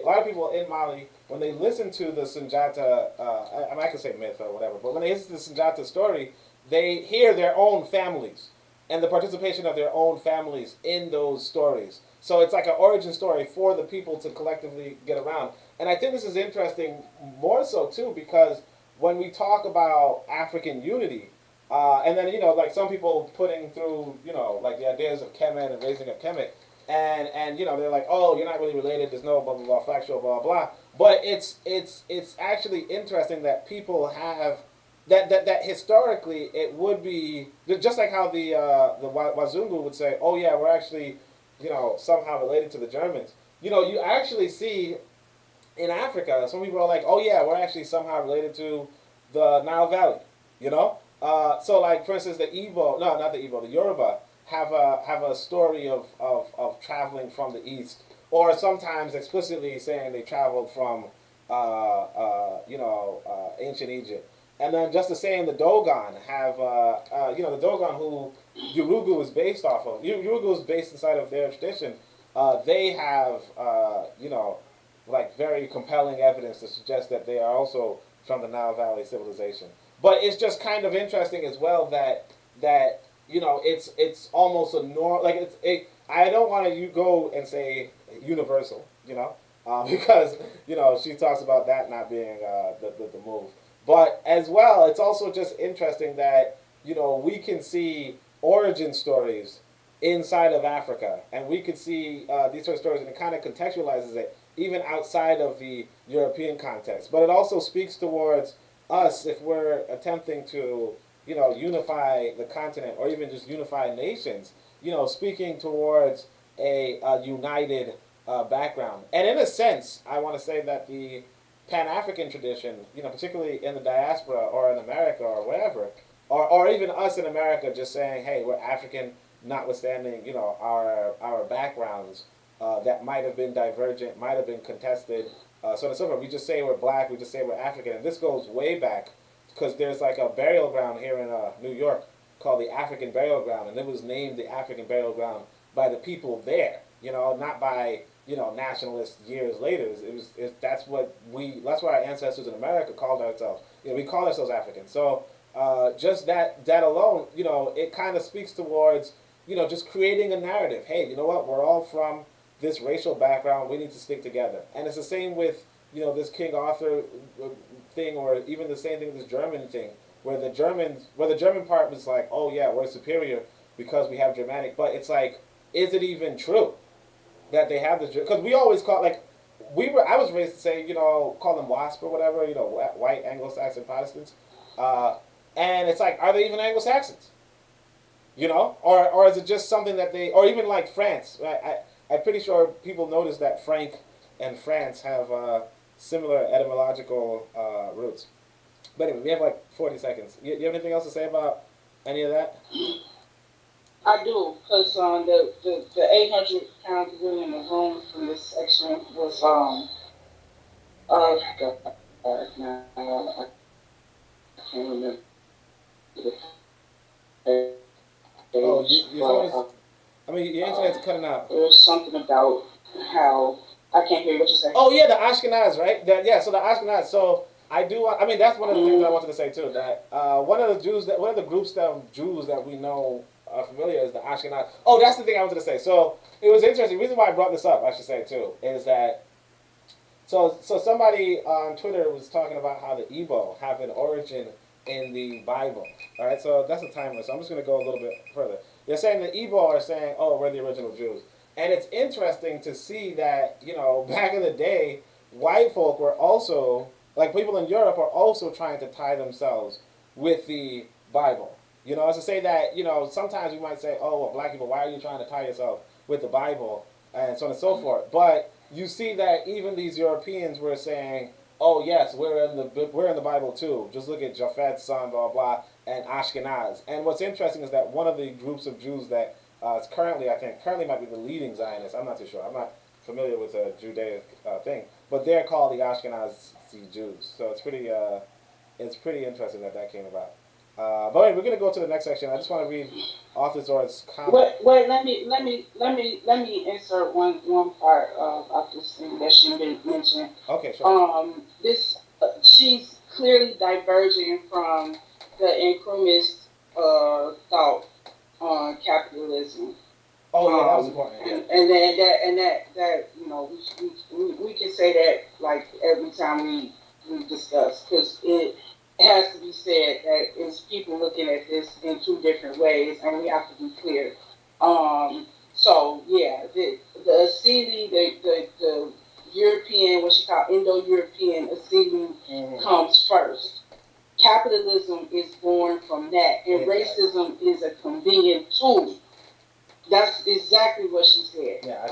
lot of people in Mali, when they listen to the Sanjata, I can say myth or whatever, but when they listen to the Sanjata story, they hear their own families and the participation of their own families in those stories. So it's like an origin story for the people to collectively get around. And I think this is interesting more so too, because when we talk about African unity, and then like some people putting through like the ideas of Kemet and raising of Kemet, and they're like, oh, you're not really related. There's no blah blah blah factual blah blah. But it's actually interesting that people have that historically it would be just like how the Wazungu would say, oh yeah, we're actually somehow related to the Germans. You actually see in Africa some people are like, oh yeah, we're actually somehow related to the Nile Valley. So like for instance, the Igbo, no, not the Igbo, the Yoruba have a story of traveling from the east, or sometimes explicitly saying they traveled from ancient Egypt. And then just the same, the Dogon have, the Dogon who Yurugu is based off of. Yurugu is based inside of their tradition. They have, like very compelling evidence to suggest that they are also from the Nile Valley civilization. But it's just kind of interesting as well that it's almost a norm. Like I don't want to go and say universal, because she talks about that not being the move. But as well, it's also just interesting that we can see origin stories inside of Africa, and we could see these sort of stories, and it kind of contextualizes it even outside of the European context. But it also speaks towards us if we're attempting to unify the continent or even just unify nations. Speaking towards a united background, and in a sense, I want to say that the Pan-African tradition, particularly in the diaspora or in America or wherever, or even us in America just saying, hey, we're African, notwithstanding, our backgrounds that might have been divergent, might have been contested, so on and so forth. We just say we're black, we just say we're African, and this goes way back because there's like a burial ground here in New York called the African Burial Ground, and it was named the African Burial Ground by the people there, not by nationalists years later. That's why our ancestors in America called ourselves. We call ourselves African. So just that alone, it kind of speaks towards just creating a narrative. Hey, you know what? We're all from this racial background. We need to stick together. And it's the same with this King Arthur thing, or even the same thing with this German thing, where the German part was like, oh yeah, we're superior because we have Germanic, but it's like, is it even true that they have this? Because we always call I was raised to say call them WASP or whatever, white Anglo-Saxon Protestants, and it's like, are they even Anglo-Saxons? Or is it just something that they, or even like France? I'm pretty sure people notice that Frank and France have similar etymological roots. But anyway, we have like 40 seconds. You have anything else to say about any of that? I do, because the 800-pound gorilla in the room from this section was now I can't remember. Oh, your phone is. I mean, your internet's cutting out. There was something about how I can't hear what you say. Oh yeah, the Ashkenaz, right? So the Ashkenaz. So I do want. I mean, that's one of the things I wanted to say too. That one of the groups of Jews that we know are familiar is the Ashkenaz. Oh, that's the thing I wanted to say. So it was interesting. The reason why I brought this up, I should say too, is that so somebody on Twitter was talking about how the Igbo have an origin in the Bible. All right, so that's a timer. So I'm just going to go a little bit further. They're saying the Igbo are saying, oh, we're the original Jews. And it's interesting to see that, back in the day, white folk were also, like people in Europe are also trying to tie themselves with the Bible. As to say that, sometimes you might say, oh, well, black people, why are you trying to tie yourself with the Bible? And so on and so forth. But you see that even these Europeans were saying, oh yes, we're in the Bible too. Just look at Japhet's son, blah blah, and Ashkenaz. And what's interesting is that one of the groups of Jews that is currently might be the leading Zionist. I'm not too sure. I'm not familiar with the Judaic thing, but they're called the Ashkenazi Jews. So it's pretty interesting that came about. But anyway, we're gonna go to the next section. I just want to read Author Zora's comment. Wait, let me insert one part of this thing that she mentioned. Okay, sure. She's clearly diverging from the incremist thought on capitalism. Oh yeah, that was important. Yeah. And then that we can say that like every time we discuss, because it has to be said that it's people looking at this in two different ways, and we have to be clear. So yeah, the Asili, the European, what she called Indo-European Asili, comes first. Capitalism is born from that, and racism is a convenient tool. That's exactly what she said. Yeah,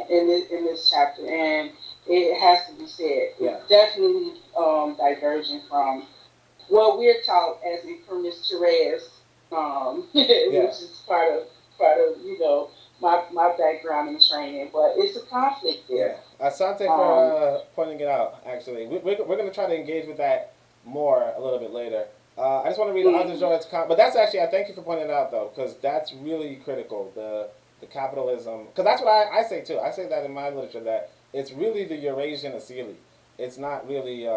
in this chapter, and it has to be said. Yeah. It's definitely diverging from what we're taught as impermanence Therese, which is part of my background and training. But it's a conflict there. Yeah, Asante for pointing it out. Actually, we're going to try to engage with that more a little bit later. I just want to read Arthur Jordan's comment, but that's actually, I thank you for pointing it out though, because that's really critical. The capitalism, because that's what I say too. I say that in my literature that it's really the Eurasian asili. It's not really.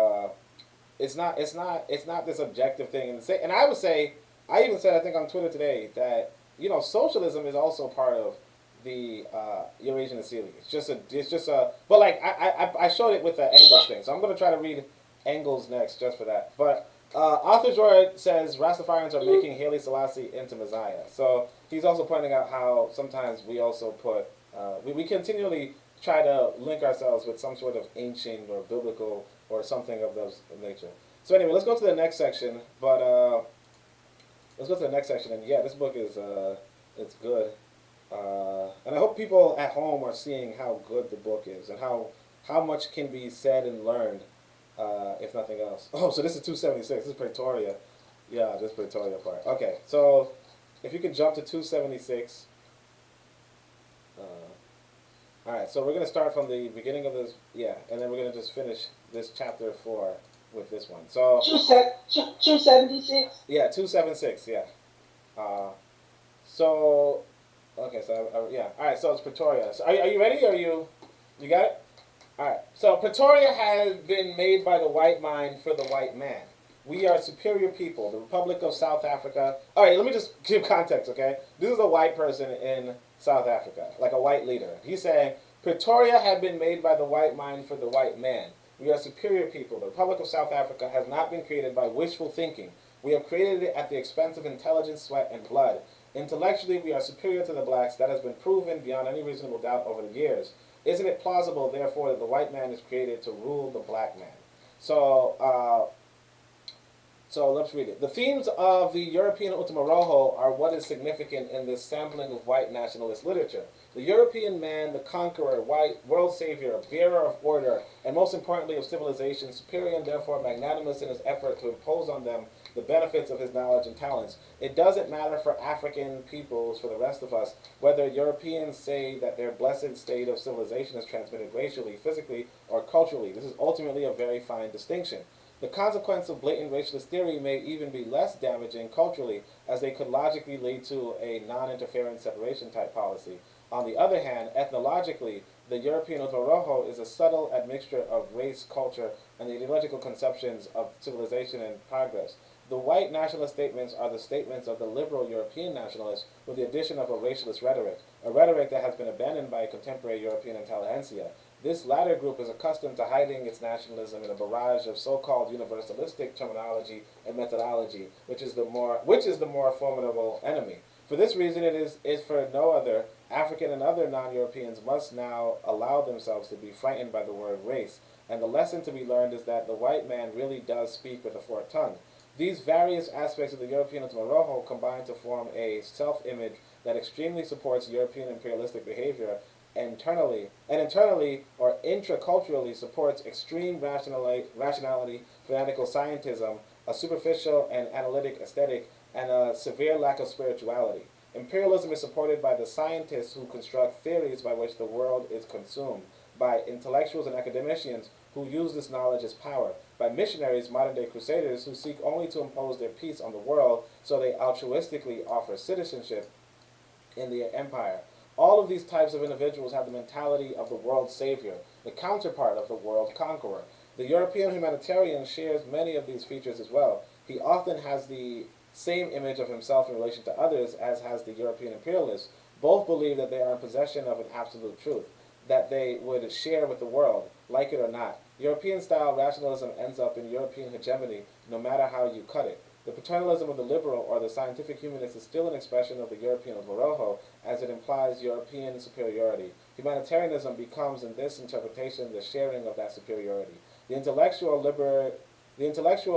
It's not this objective thing. And I would say, I even said, I think on Twitter today, that socialism is also part of the Eurasian asili. It's just a but like I showed it with the Engels thing, so I'm gonna try to read Engels next just for that. But Arthur Jordan says Rastafarians are making Haile Selassie into Messiah. So he's also pointing out how sometimes we also put we continually try to link ourselves with some sort of ancient or biblical or something of those nature. So anyway, let's go to the next section. But let's go to the next section. And yeah, this book is it's good. And I hope people at home are seeing how good the book is and how much can be said and learned, if nothing else. Oh, so this is 276. This is Pretoria. Yeah, this Pretoria part. Okay, so if you can jump to 276. All right, so we're going to start from the beginning of this, yeah, and then we're going to just finish this chapter 4 with this one. So 276. Yeah, 276. Yeah. So okay, so yeah. All right, so it's Pretoria. So are you ready? Or you got it? All right. So Pretoria has been made by the white mind for the white man. We are superior people. The Republic of South Africa. All right, let me just give context, okay? This is a white person in South Africa, like a white leader. He's saying Pretoria had been made by the white mind for the white man. We are superior people. The Republic of South Africa has not been created by wishful thinking. We have created it at the expense of intelligence, sweat, and blood. Intellectually, we are superior to the blacks. That has been proven beyond any reasonable doubt over the years. Isn't it plausible, therefore, that the white man is created to rule the black man? So let's read it. The themes of the European Ultima Rojo are what is significant in this sampling of white nationalist literature. The European man, the conqueror, white, world savior, bearer of order, and most importantly of civilization, superior and therefore magnanimous in his effort to impose on them the benefits of his knowledge and talents. It doesn't matter for African peoples, for the rest of us, whether Europeans say that their blessed state of civilization is transmitted racially, physically, or culturally. This is ultimately a very fine distinction. The consequence of blatant racialist theory may even be less damaging culturally, as they could logically lead to a non-interference separation type policy. On the other hand, ethnologically, the European Ultima Rojo is a subtle admixture of race, culture, and the ideological conceptions of civilization and progress. The white nationalist statements are the statements of the liberal European nationalists with the addition of a racialist rhetoric, a rhetoric that has been abandoned by contemporary European intelligentsia. This latter group is accustomed to hiding its nationalism in a barrage of so-called universalistic terminology and methodology, which is the more formidable enemy. For this reason, it is for no other, African and other non-Europeans must now allow themselves to be frightened by the word race, and the lesson to be learned is that the white man really does speak with a forked tongue. These various aspects of the European Ultima Rojo combine to form a self-image that extremely supports European imperialistic behavior internally or intraculturally supports extreme rationality, fanatical scientism, a superficial and analytic aesthetic, and a severe lack of spirituality. Imperialism is supported by the scientists who construct theories by which the world is consumed, by intellectuals and academicians who use this knowledge as power, by missionaries, modern-day crusaders, who seek only to impose their peace on the world so they altruistically offer citizenship in the empire. All of these types of individuals have the mentality of the world savior, the counterpart of the world conqueror. The European humanitarian shares many of these features as well. He often has the same image of himself in relation to others as has the European imperialists. Both believe that they are in possession of an absolute truth, that they would share with the world, like it or not. European-style rationalism ends up in European hegemony, no matter how you cut it. The paternalism of the liberal or the scientific humanist is still an expression of the European Ultima Rojo, as it implies European superiority. Humanitarianism becomes, in this interpretation, the sharing of that superiority. The intellectual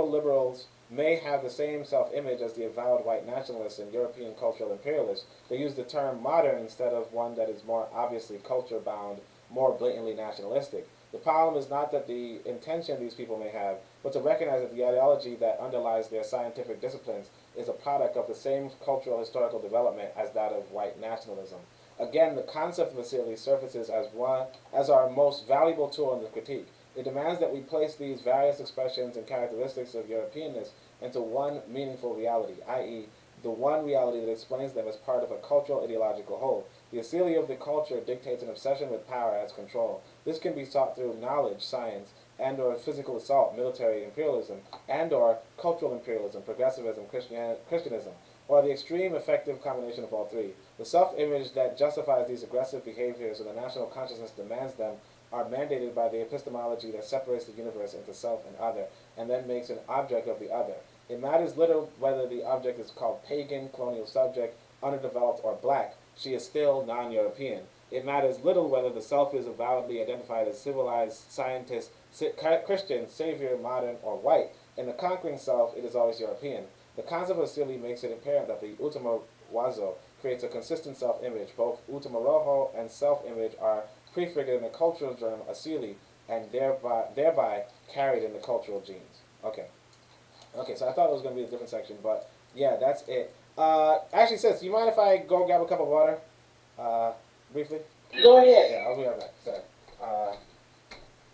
liberals may have the same self-image as the avowed white nationalists and European cultural imperialists. They use the term modern instead of one that is more obviously culture-bound, more blatantly nationalistic. The problem is not that the intention these people may have, but to recognize that the ideology that underlies their scientific disciplines is a product of the same cultural historical development as that of white nationalism. Again, the concept of asili surfaces as our most valuable tool in the critique. It demands that we place these various expressions and characteristics of Europeanness into one meaningful reality, i.e., the one reality that explains them as part of a cultural ideological whole. The acelity of the culture dictates an obsession with power as control. This can be sought through knowledge, science, and or physical assault, military imperialism, and or cultural imperialism, progressivism, Christianism, or the extreme effective combination of all three. The self-image that justifies these aggressive behaviors and the national consciousness demands them are mandated by the epistemology that separates the universe into self and other, and then makes an object of the other. It matters little whether the object is called pagan, colonial subject, underdeveloped, or black. She is still non-European. It matters little whether the self is avowedly identified as civilized, scientist, Christian, savior, modern, or white. In the conquering self, it is always European. The concept of asili makes it apparent that the ultimo wazo creates a consistent self-image. Both ultimo rojo and self-image are prefigured in the cultural germ asili and thereby carried in the cultural genes. Okay. Okay, so I thought it was going to be a different section, but yeah, that's it. Actually, sis, do you mind if I go grab a cup of water briefly? Go ahead. Yeah, I'll be right back. Sorry.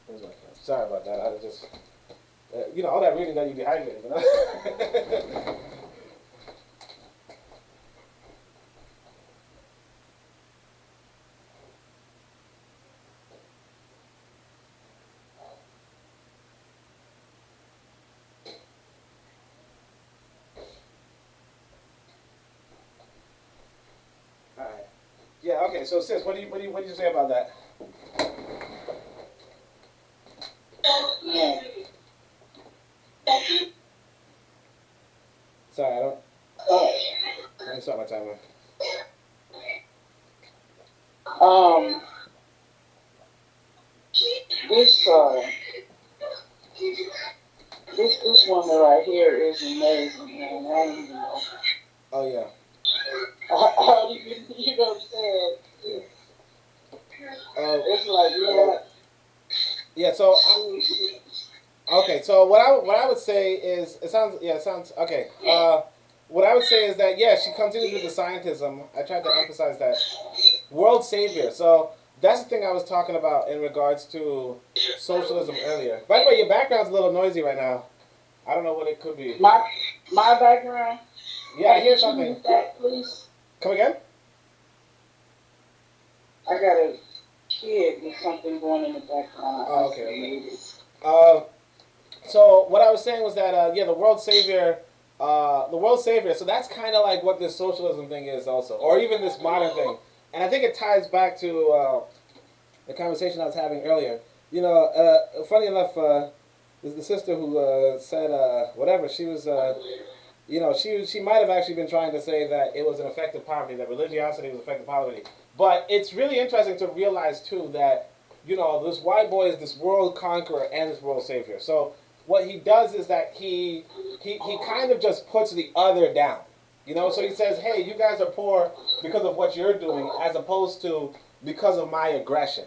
Where's my phone? Sorry about that. I just, all that reading got you dehydrated, you know? All right. Yeah. Okay. So, sis, what do you say about that? Yeah. Sorry, I don't. Oh. Let me start my timer. This this woman right here is amazing, man. I don't even know. Oh yeah. How do you know what I'm saying? It's like, yeah. Yeah. So. Okay, so what I would say is it sounds okay. What I would say is that she continues with the scientism. I tried to emphasize that world savior. So that's the thing I was talking about in regards to socialism earlier. By the way, your background's a little noisy right now. I don't know what it could be. My background. Yeah, I hear something. That, please. Come again? I got a kid with something going in the background. Oh, okay. So what I was saying was that the world savior, So that's kind of like what this socialism thing is also, or even this modern thing. And I think it ties back to the conversation I was having earlier. Funny enough, the sister who said whatever she was. She might have actually been trying to say that it was an effective poverty, that religiosity was effective poverty. But it's really interesting to realize too that this white boy is this world conqueror and this world savior. So what he does is that he kind of just puts the other down. So he says, hey, you guys are poor because of what you're doing, as opposed to because of my aggression.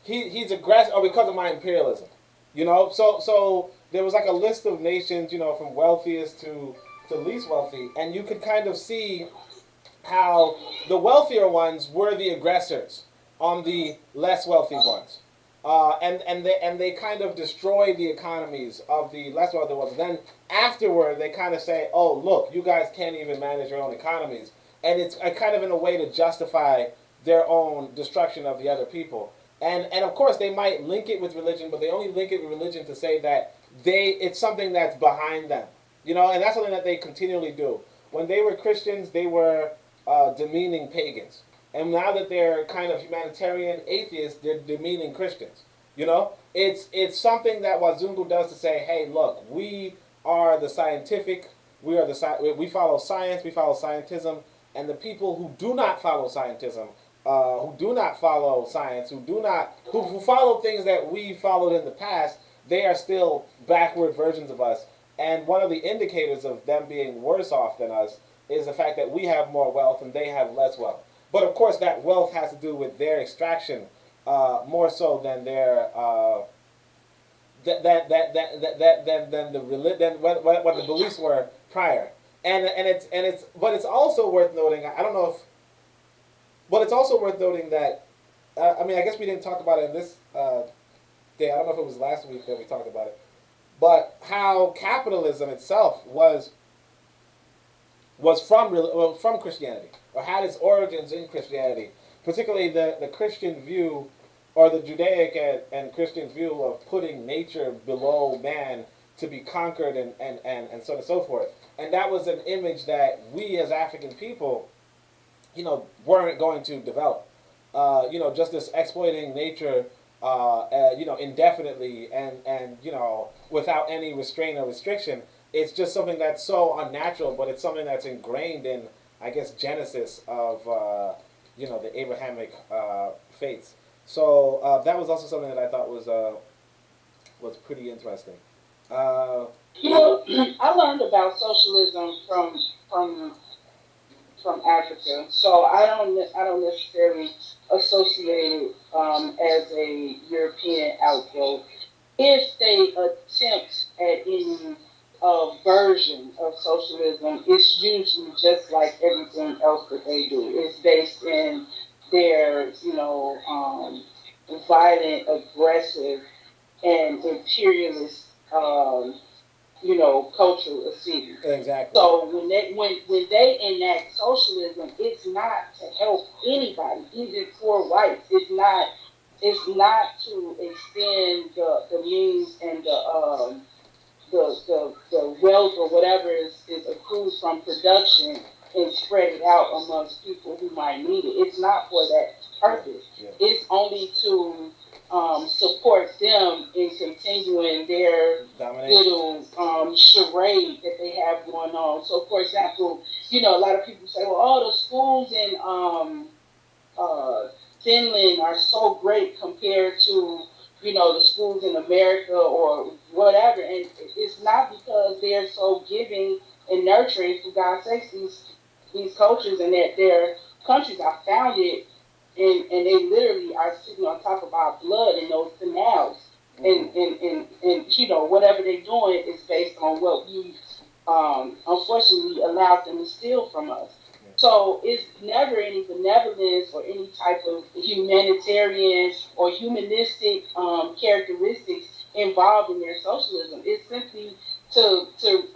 He's aggressive, or because of my imperialism. So there was like a list of nations, from wealthiest to least wealthy, and you could kind of see how the wealthier ones were the aggressors on the less wealthy ones. And they kind of destroy the economies of the less wealthy ones. Then afterward, they kind of say, "Oh, look, you guys can't even manage your own economies," and it's kind of in a way to justify their own destruction of the other people. And of course, they might link it with religion, but they only link it with religion to say that it's something that's behind them, and that's something that they continually do. When they were Christians, they were demeaning pagans. And now that they're kind of humanitarian atheists, they're demeaning Christians. It's something that Wazungu does to say, hey, look, we are the scientific, we follow science, we follow scientism, and the people who do not follow scientism, who do not follow science, who follow things that we followed in the past, they are still backward versions of us. And one of the indicators of them being worse off than us is the fact that we have more wealth and they have less wealth. But of course, that wealth has to do with their extraction more so than their than what the beliefs were prior. But it's also worth noting. I don't know if, but it's also worth noting that I guess we didn't talk about it in this day. I don't know if it was last week that we talked about it, but how capitalism itself was from Christianity, or had its origins in Christianity, particularly the Christian view, or the Judaic and Christian view of putting nature below man to be conquered, and so on and so forth. And that was an image that we as African people, weren't going to develop. Just this exploiting nature, indefinitely, and without any restraint or restriction. It's just something that's so unnatural, but it's something that's ingrained in, I guess, Genesis of the Abrahamic faiths. So that was also something that I thought was pretty interesting. Uh, I learned about socialism from from Africa, so I don't necessarily associate it as a European outgrowth. If they attempt at any version of socialism, it's usually just like everything else that they do. It's based in their, violent, aggressive, and imperialist, cultural city. exactly. So when they enact socialism, it's not to help anybody, even poor whites. It's not to extend the means and the wealth or whatever is accrued from production and spread it out amongst people who might need it. It's not for that purpose. Yeah. It's only to support them in continuing their Domination. little charade that they have going on. So, for example, a lot of people say, well, all the schools in Finland are so great compared to the schools in America or whatever, and it's not because they're so giving and nurturing. For God's sakes, these cultures and their countries are founded, and they literally are sitting on top of our blood in those canals, and whatever they're doing is based on what we unfortunately allowed them to steal from us. So it's never any benevolence or any type of humanitarian or humanistic characteristics involved in their socialism. It's simply to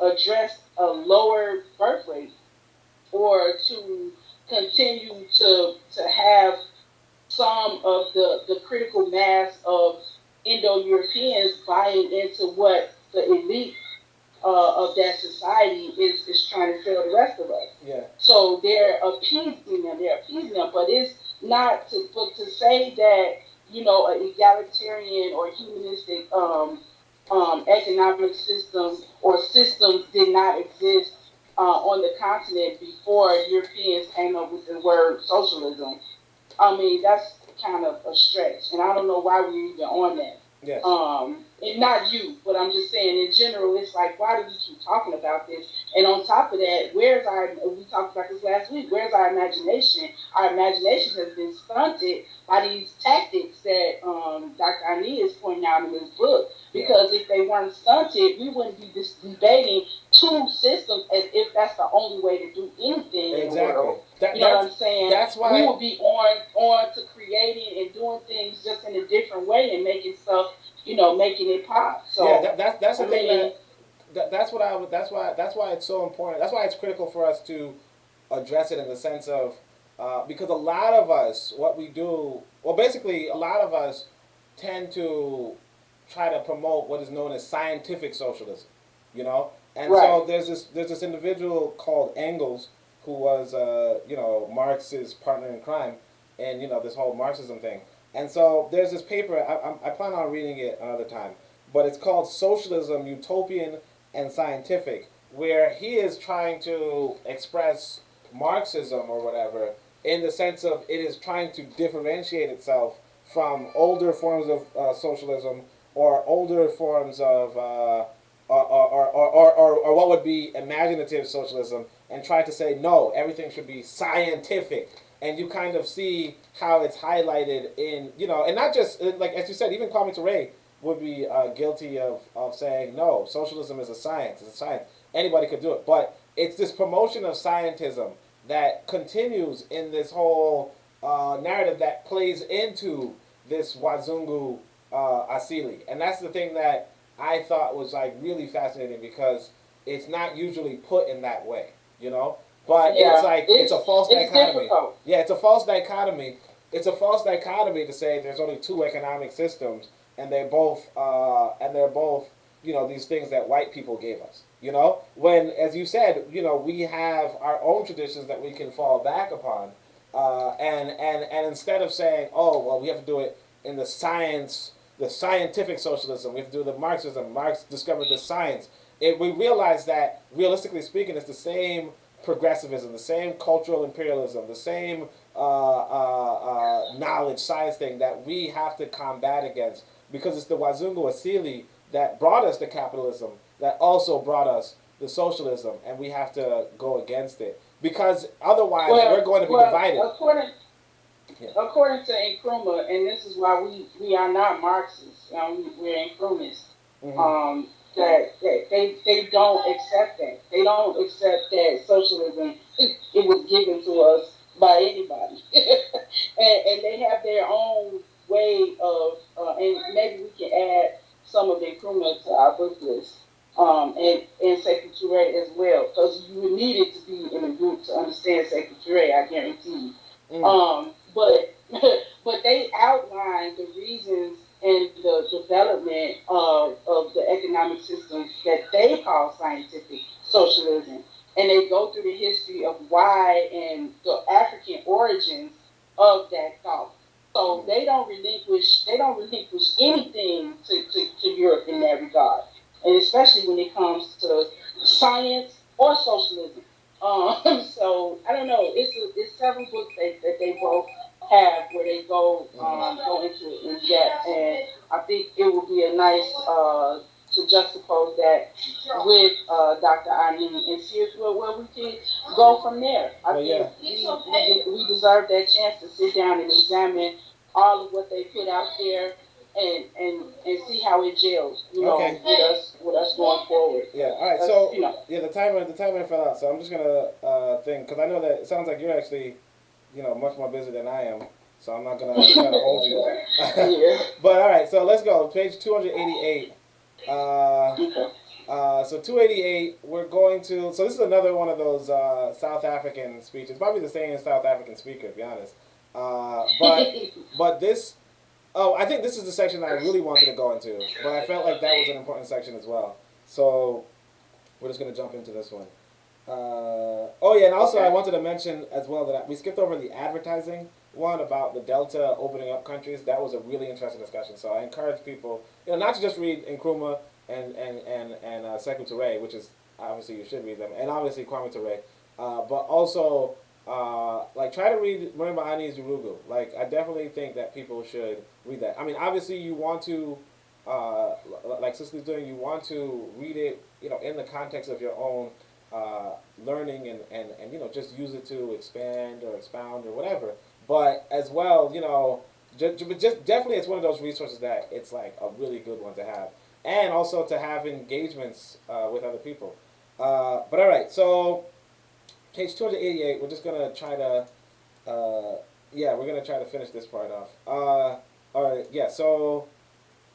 address a lower birth rate, or to continue to have some of the critical mass of Indo-Europeans buying into what the elite of that society is trying to sell the rest of us. Yeah. So they're appeasing them. But it's not to. But to say that an egalitarian or humanistic economic system or systems did not exist on the continent before Europeans came up with the word socialism. I mean, that's kind of a stretch, and I don't know why we're even on that. Yes. And not you, but I'm just saying in general, it's like, why do we keep talking about this? And on top of that, we talked about this last week, where's our imagination? Our imagination has been stunted by these tactics that Dr. Ani is pointing out in his book. Because if they weren't stunted, we wouldn't be debating two systems as if that's the only way to do anything in the world. You know what I'm saying? That's why we would be on to creating and doing things just in a different way and making stuff, making it pop. So yeah, that's the thing that's why it's so important. That's why it's critical for us to address it in the sense of because a lot of us, what we do, well, basically, a lot of us tend to try to promote what is known as scientific socialism, and right. So there's this individual called Engels who was Marx's partner in crime, and this whole Marxism thing. And so there's this paper, I plan on reading it another time, but it's called Socialism, Utopian and Scientific, where he is trying to express Marxism or whatever in the sense of it is trying to differentiate itself from older forms of socialism or older forms of or what would be imaginative socialism, and try to say no, everything should be scientific. And you kind of see how it's highlighted in, and not just, like, as you said, even Kwame Ture would be guilty of saying, no, socialism is a science. It's a science. Anybody could do it. But it's this promotion of scientism that continues in this whole narrative that plays into this Wazungu asili, and that's the thing that I thought was like really fascinating because it's not usually put in that way, you know. But it's like it's a false dichotomy. Difficult. Yeah, it's a false dichotomy. It's a false dichotomy to say there's only two economic systems and they're both you know these things that white people gave us. You know, when as you said, you know we have our own traditions that we can fall back upon, and instead of saying, oh well, we have to do it in the scientific socialism, we have to do the Marxism. Marx discovered the science. We realize that realistically speaking, it's the same progressivism, the same cultural imperialism, the same knowledge science thing that we have to combat against because it's the Wazungu Asili that brought us the capitalism that also brought us the socialism, and we have to go against it because otherwise we're going to be divided. According to Nkrumah, and this is why we are not Marxists, we're Nkrumahs. Mm-hmm. That they don't accept that. They don't accept that socialism it was given to us by anybody, and they have their own way of. And maybe we can add some of the Nkrumah to our book list, and Secretary as well, because you would need it to be in a group to understand Secretary. I guarantee you. Mm. But they outline the reasons and the development of the economic systems that they call scientific socialism. And they go through the history of why and the African origins of that thought. So they don't relinquish anything to Europe in that regard. And especially when it comes to science or socialism. So I don't know. It's several books that they both have where they go into it in depth, and I think it would be a nice to juxtapose that with Dr. Arlene and see where we can go from there. I think we deserve that chance to sit down and examine all of what they put out there and see how it gels, with us going forward. Yeah. All right. So the timer fell out. So I'm just gonna think because I know that it sounds like you're actually much more busy than I am. So I'm not gonna try to hold you. Yeah. But all right. So let's go. Page 288. So 288. We're going to. So this is another one of those South African speeches. Probably the same South African speaker, to be honest. But this. Oh, I think this is the section that I really wanted to go into, but I felt like that was an important section as well. So we're just going to jump into this one. And also I wanted to mention as well that we skipped over the advertising one about the Delta opening up countries. That was a really interesting discussion. So I encourage people, not to just read Nkrumah and Sekou Touré, which is obviously you should read them, and obviously Kwame Touré, but also try to read Marimba Ani's Yurugu. Like, I definitely think that people should read that. I mean, obviously you want to, like Cicely's doing, you want to read it, in the context of your own learning and just use it to expand or expound or whatever. But as well, just definitely it's one of those resources that it's like a really good one to have. And also to have engagements with other people. But all right, so page 288, we're just going to try to, we're going to try to finish this part off. All right,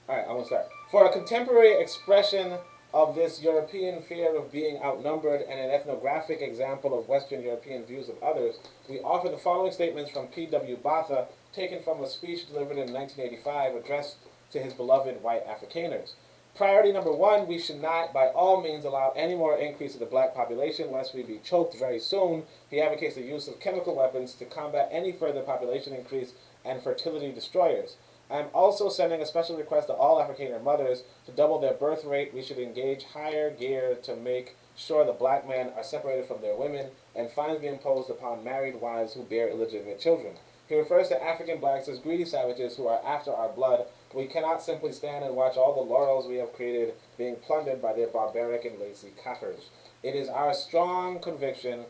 I'm going to start. For a contemporary expression of this European fear of being outnumbered and an ethnographic example of Western European views of others, we offer the following statements from P.W. Botha, taken from a speech delivered in 1985 addressed to his beloved white Afrikaners. Priority number one, we should not by all means allow any more increase of the black population lest we be choked very soon. He advocates the use of chemical weapons to combat any further population increase and fertility destroyers. I am also sending a special request to all Afrikaner mothers to double their birth rate. We should engage higher gear to make sure the black men are separated from their women and fines be imposed upon married wives who bear illegitimate children. He refers to African blacks as greedy savages who are after our blood. We cannot simply stand and watch all the laurels we have created being plundered by their barbaric and lazy Kaffirs. It is our strong conviction,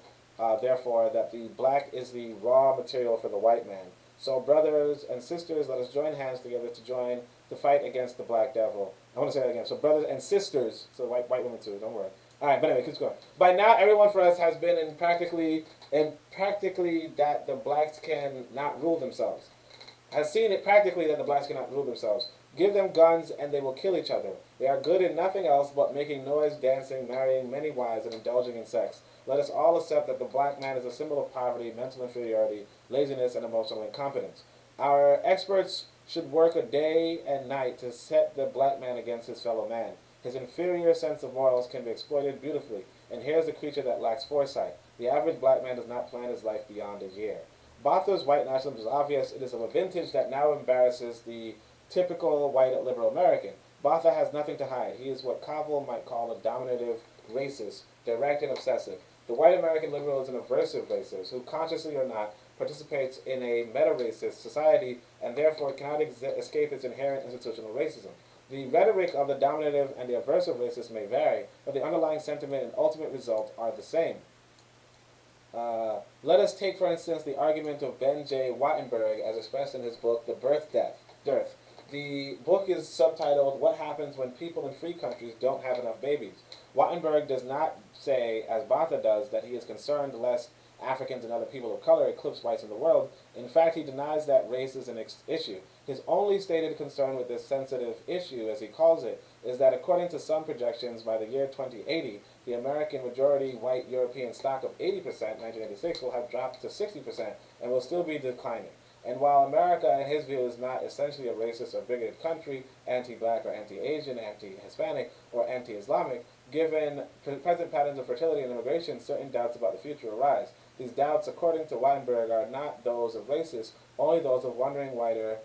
therefore, that the black is the raw material for the white man. So, brothers and sisters, let us join hands together to fight against the black devil. I want to say that again. So, brothers and sisters, so white women too, don't worry. All right, but anyway, keep going. By now, everyone for us has been in practically that the blacks can not rule themselves. Has seen it practically that the blacks cannot rule themselves. Give them guns and they will kill each other. They are good in nothing else but making noise, dancing, marrying many wives, and indulging in sex. Let us all accept that the black man is a symbol of poverty, mental inferiority, laziness, and emotional incompetence. Our experts should work a day and night to set the black man against his fellow man. His inferior sense of morals can be exploited beautifully, and here's the creature that lacks foresight. The average black man does not plan his life beyond a year. Botha's white nationalism is obvious. It is of a vintage that now embarrasses the typical white liberal American. Botha has nothing to hide. He is what Cavell might call a dominative racist, direct and obsessive. The white American liberal is an aversive racist who, consciously or not, participates in a meta-racist society and therefore cannot escape its inherent institutional racism. The rhetoric of the dominative and the aversive racist may vary, but the underlying sentiment and ultimate result are the same. Let us take, for instance, the argument of Ben J. Wattenberg as expressed in his book, The Dearth. The book is subtitled, What Happens When People in Free Countries Don't Have Enough Babies. Wattenberg does not say, as Botha does, that he is concerned lest Africans and other people of color eclipse whites in the world. In fact, he denies that race is an issue. His only stated concern with this sensitive issue, as he calls it, is that according to some projections, by the year 2080, the American majority white European stock of 80% in 1986 will have dropped to 60% and will still be declining. And while America, in his view, is not essentially a racist or bigoted country, anti-black or anti-Asian, anti-Hispanic, or anti-Islamic, given present patterns of fertility and immigration, certain doubts about the future arise. These doubts, according to Weinberg, are not those of racists, only those of wondering whither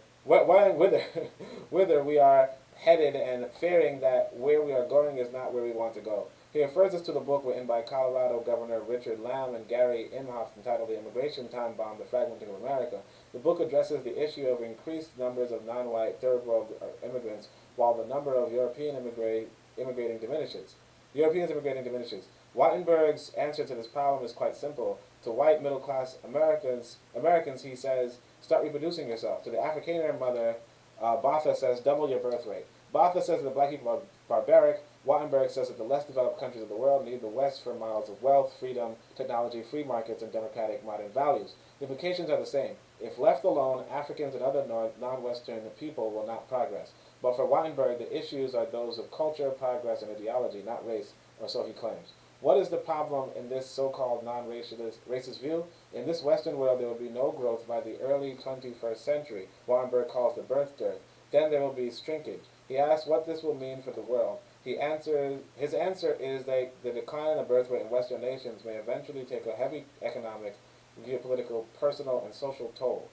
we are headed and fearing that where we are going is not where we want to go. He refers us to the book written by Colorado Governor Richard Lamb and Gary Imhoff entitled The Immigration Time Bomb, The Fragmenting of America. The book addresses the issue of increased numbers of non-white third world immigrants while the number of Europeans immigrating diminishes. Wattenberg's answer to this problem is quite simple. To white middle-class Americans, he says, start reproducing yourself. To the Afrikaner mother, Botha says, double your birth rate. Botha says that the black people are barbaric. Wattenberg says that the less developed countries of the world need the West for models of wealth, freedom, technology, free markets, and democratic modern values. The implications are the same. If left alone, Africans and other non-Western people will not progress. But for Wattenberg, the issues are those of culture, progress, and ideology, not race, or so he claims. What is the problem in this so-called non-racist view? In this Western world, there will be no growth by the early 21st century, Wattenberg calls the birth dearth. Then there will be shrinkage. He asks what this will mean for the world. His answer is that the decline in the birth rate in Western nations may eventually take a heavy economic, geopolitical, personal, and social toll.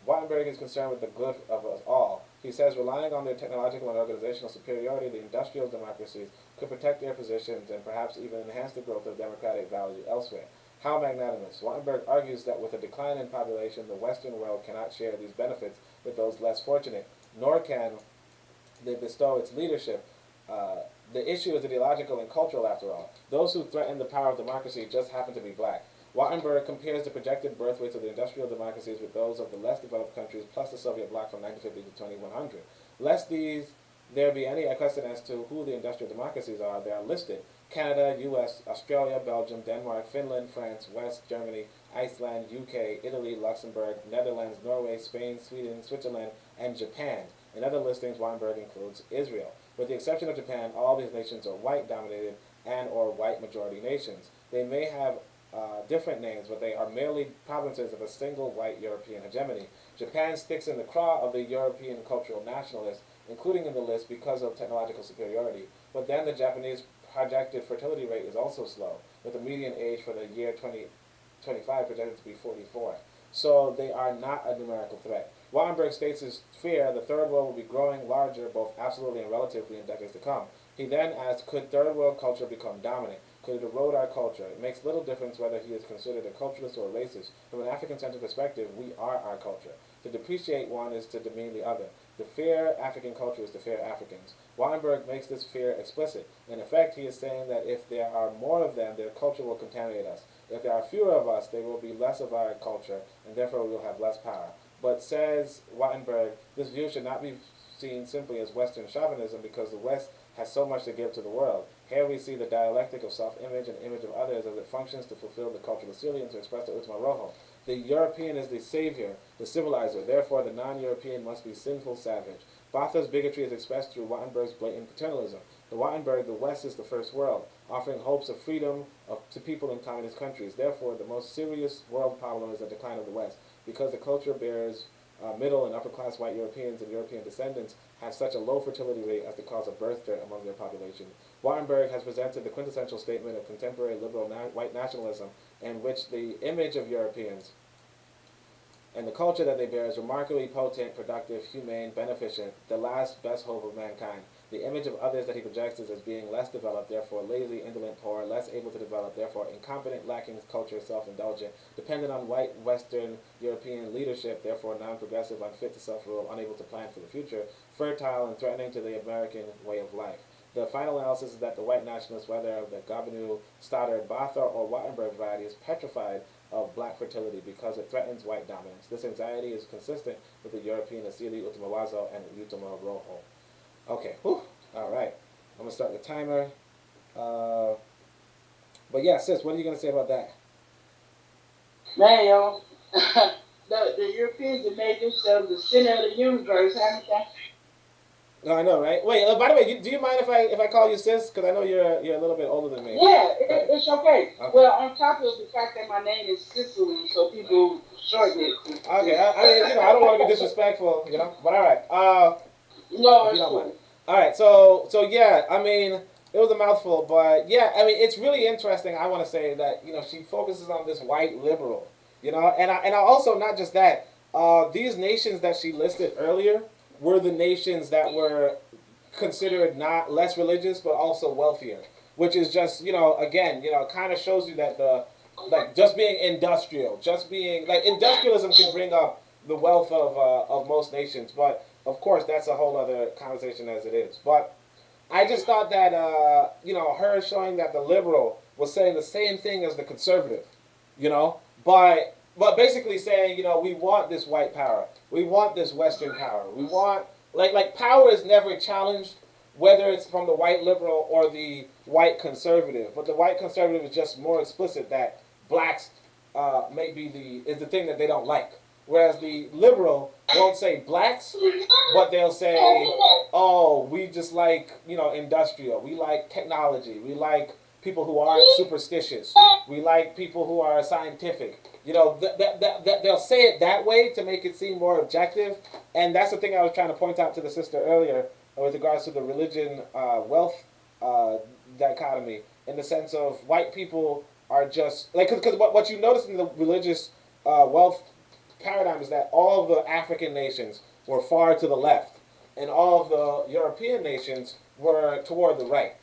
Wattenberg is concerned with the good of us all. He says relying on their technological and organizational superiority, the industrial democracies could protect their positions and perhaps even enhance the growth of democratic value elsewhere. How magnanimous. Wattenberg argues that with a decline in population, the Western world cannot share these benefits with those less fortunate, nor can they bestow its leadership. The issue is ideological and cultural, after all. Those who threaten the power of democracy just happen to be black. Wattenberg compares the projected birth rates of the industrial democracies with those of the less developed countries plus the Soviet bloc from 1950 to 2100. Lest there be any question as to who the industrial democracies are, they are listed. Canada, US, Australia, Belgium, Denmark, Finland, France, West Germany, Iceland, UK, Italy, Luxembourg, Netherlands, Norway, Spain, Sweden, Switzerland, and Japan. In other listings, Wattenberg includes Israel. With the exception of Japan, all these nations are white-dominated and or white-majority nations. They may have different names, but they are merely provinces of a single white European hegemony. Japan sticks in the craw of the European cultural nationalists, including in the list because of technological superiority. But then the Japanese projected fertility rate is also slow, with the median age for the year 2025 projected to be 44. So they are not a numerical threat. Wattenberg states his fear the third world will be growing larger both absolutely and relatively in decades to come. He then asks, could third world culture become dominant? Could it erode our culture? It makes little difference whether he is considered a culturalist or a racist. From an African-centered perspective, we are our culture. To depreciate one is to demean the other. To fear African culture is to fear Africans. Wattenberg makes this fear explicit. In effect, he is saying that if there are more of them, their culture will contaminate us. If there are fewer of us, there will be less of our culture, and therefore we will have less power. But, says Wattenberg, this view should not be seen simply as Western chauvinism because the West has so much to give to the world. Here we see the dialectic of self-image and image of others as it functions to fulfill the cultural Sicilian to express the ultima rojo. The European is the savior, the civilizer. Therefore, the non-European must be sinful savage. Botha's bigotry is expressed through Wattenberg's blatant paternalism. To Wattenberg, the West is the first world, offering hopes of freedom to people in communist countries. Therefore, the most serious world problem is the decline of the West, because the culture bears middle and upper class white Europeans and European descendants have such a low fertility rate as to cause a birth threat among their population. Wattenberg has presented the quintessential statement of contemporary liberal white nationalism, in which the image of Europeans and the culture that they bear is remarkably potent, productive, humane, beneficent, the last best hope of mankind. The image of others that he projects is as being less developed, therefore lazy, indolent, poor, less able to develop, therefore incompetent, lacking culture, self-indulgent, dependent on white Western European leadership, therefore non-progressive, unfit to self-rule, unable to plan for the future, fertile and threatening to the American way of life. The final analysis is that the white nationalists, whether of the Gobineau, Stoddard, Botha, or Wattenberg variety, is petrified of black fertility because it threatens white dominance. This anxiety is consistent with the European Asili, Utamawazo, and Utama Rojo. Okay, whew. All right. I'm going to start the timer. But yeah, sis, what are you going to say about that? Man, yo, the Europeans have made themselves the center of the universe, haven't they? No, I know, right? Wait, by the way, do you mind if I call you sis? Because I know you're a little bit older than me. Yeah, it's okay. Well, on top of the fact that my name is Sicily, so people shorten it. Okay, I mean, I don't want to be disrespectful, but all right. No, if you don't mind. All right, so yeah, I mean, it was a mouthful, but yeah, I mean, it's really interesting. I want to say that she focuses on this white liberal, and I also, not just that. These nations that she listed earlier were the nations that were considered not less religious but also wealthier, which is just again kind of shows you that just being industrial, just being like industrialism can bring up the wealth of most nations, but of course that's a whole other conversation as it is. But I just thought that her showing that the liberal was saying the same thing as the conservative, but basically saying, we want this white power. We want this Western power. We want, like power is never challenged, whether it's from the white liberal or the white conservative. But the white conservative is just more explicit that blacks is the thing that they don't like. Whereas the liberal won't say blacks, but they'll say, oh, we just like, industrial. We like technology. We like people who aren't superstitious. We like people who are scientific. They'll say it that way to make it seem more objective. And that's the thing I was trying to point out to the sister earlier with regards to the religion wealth dichotomy, in the sense of white people are just like, because what you notice in the religious wealth paradigm is that all of the African nations were far to the left, and all of the European nations were toward the right,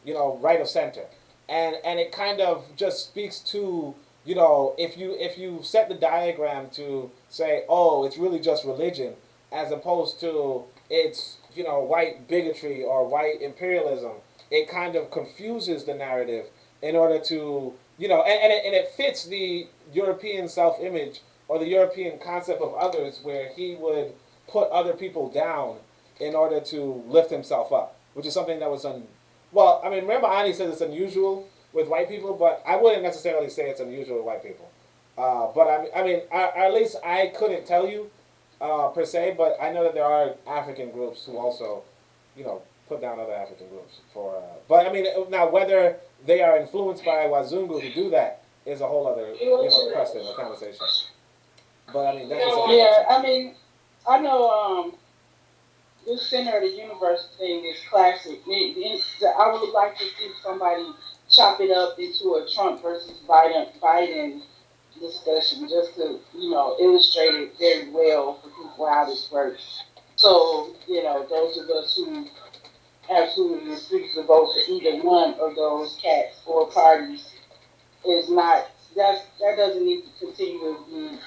right of center. And it kind of just speaks to, if you set the diagram to say, oh, it's really just religion, as opposed to it's, white bigotry or white imperialism, it kind of confuses the narrative in order to, and it fits the European self-image or the European concept of others, where he would put other people down in order to lift himself up, which is something that was well, I mean, remember Ani says it's unusual with white people, but I wouldn't necessarily say it's unusual with white people. But I mean, at least I couldn't tell you per se, but I know that there are African groups who also, put down other African groups for. But I mean, now whether they are influenced by Wazungu to do that is a whole other, question or conversation. But I mean, that's just yeah. I mean, I know this center of the universe thing is classic. I would like to see somebody chop it up into a Trump versus Biden discussion, just to illustrate it very well for people how this works. So those of us who absolutely refuse to vote for either one of those cats or parties is not. That doesn't need to continue to be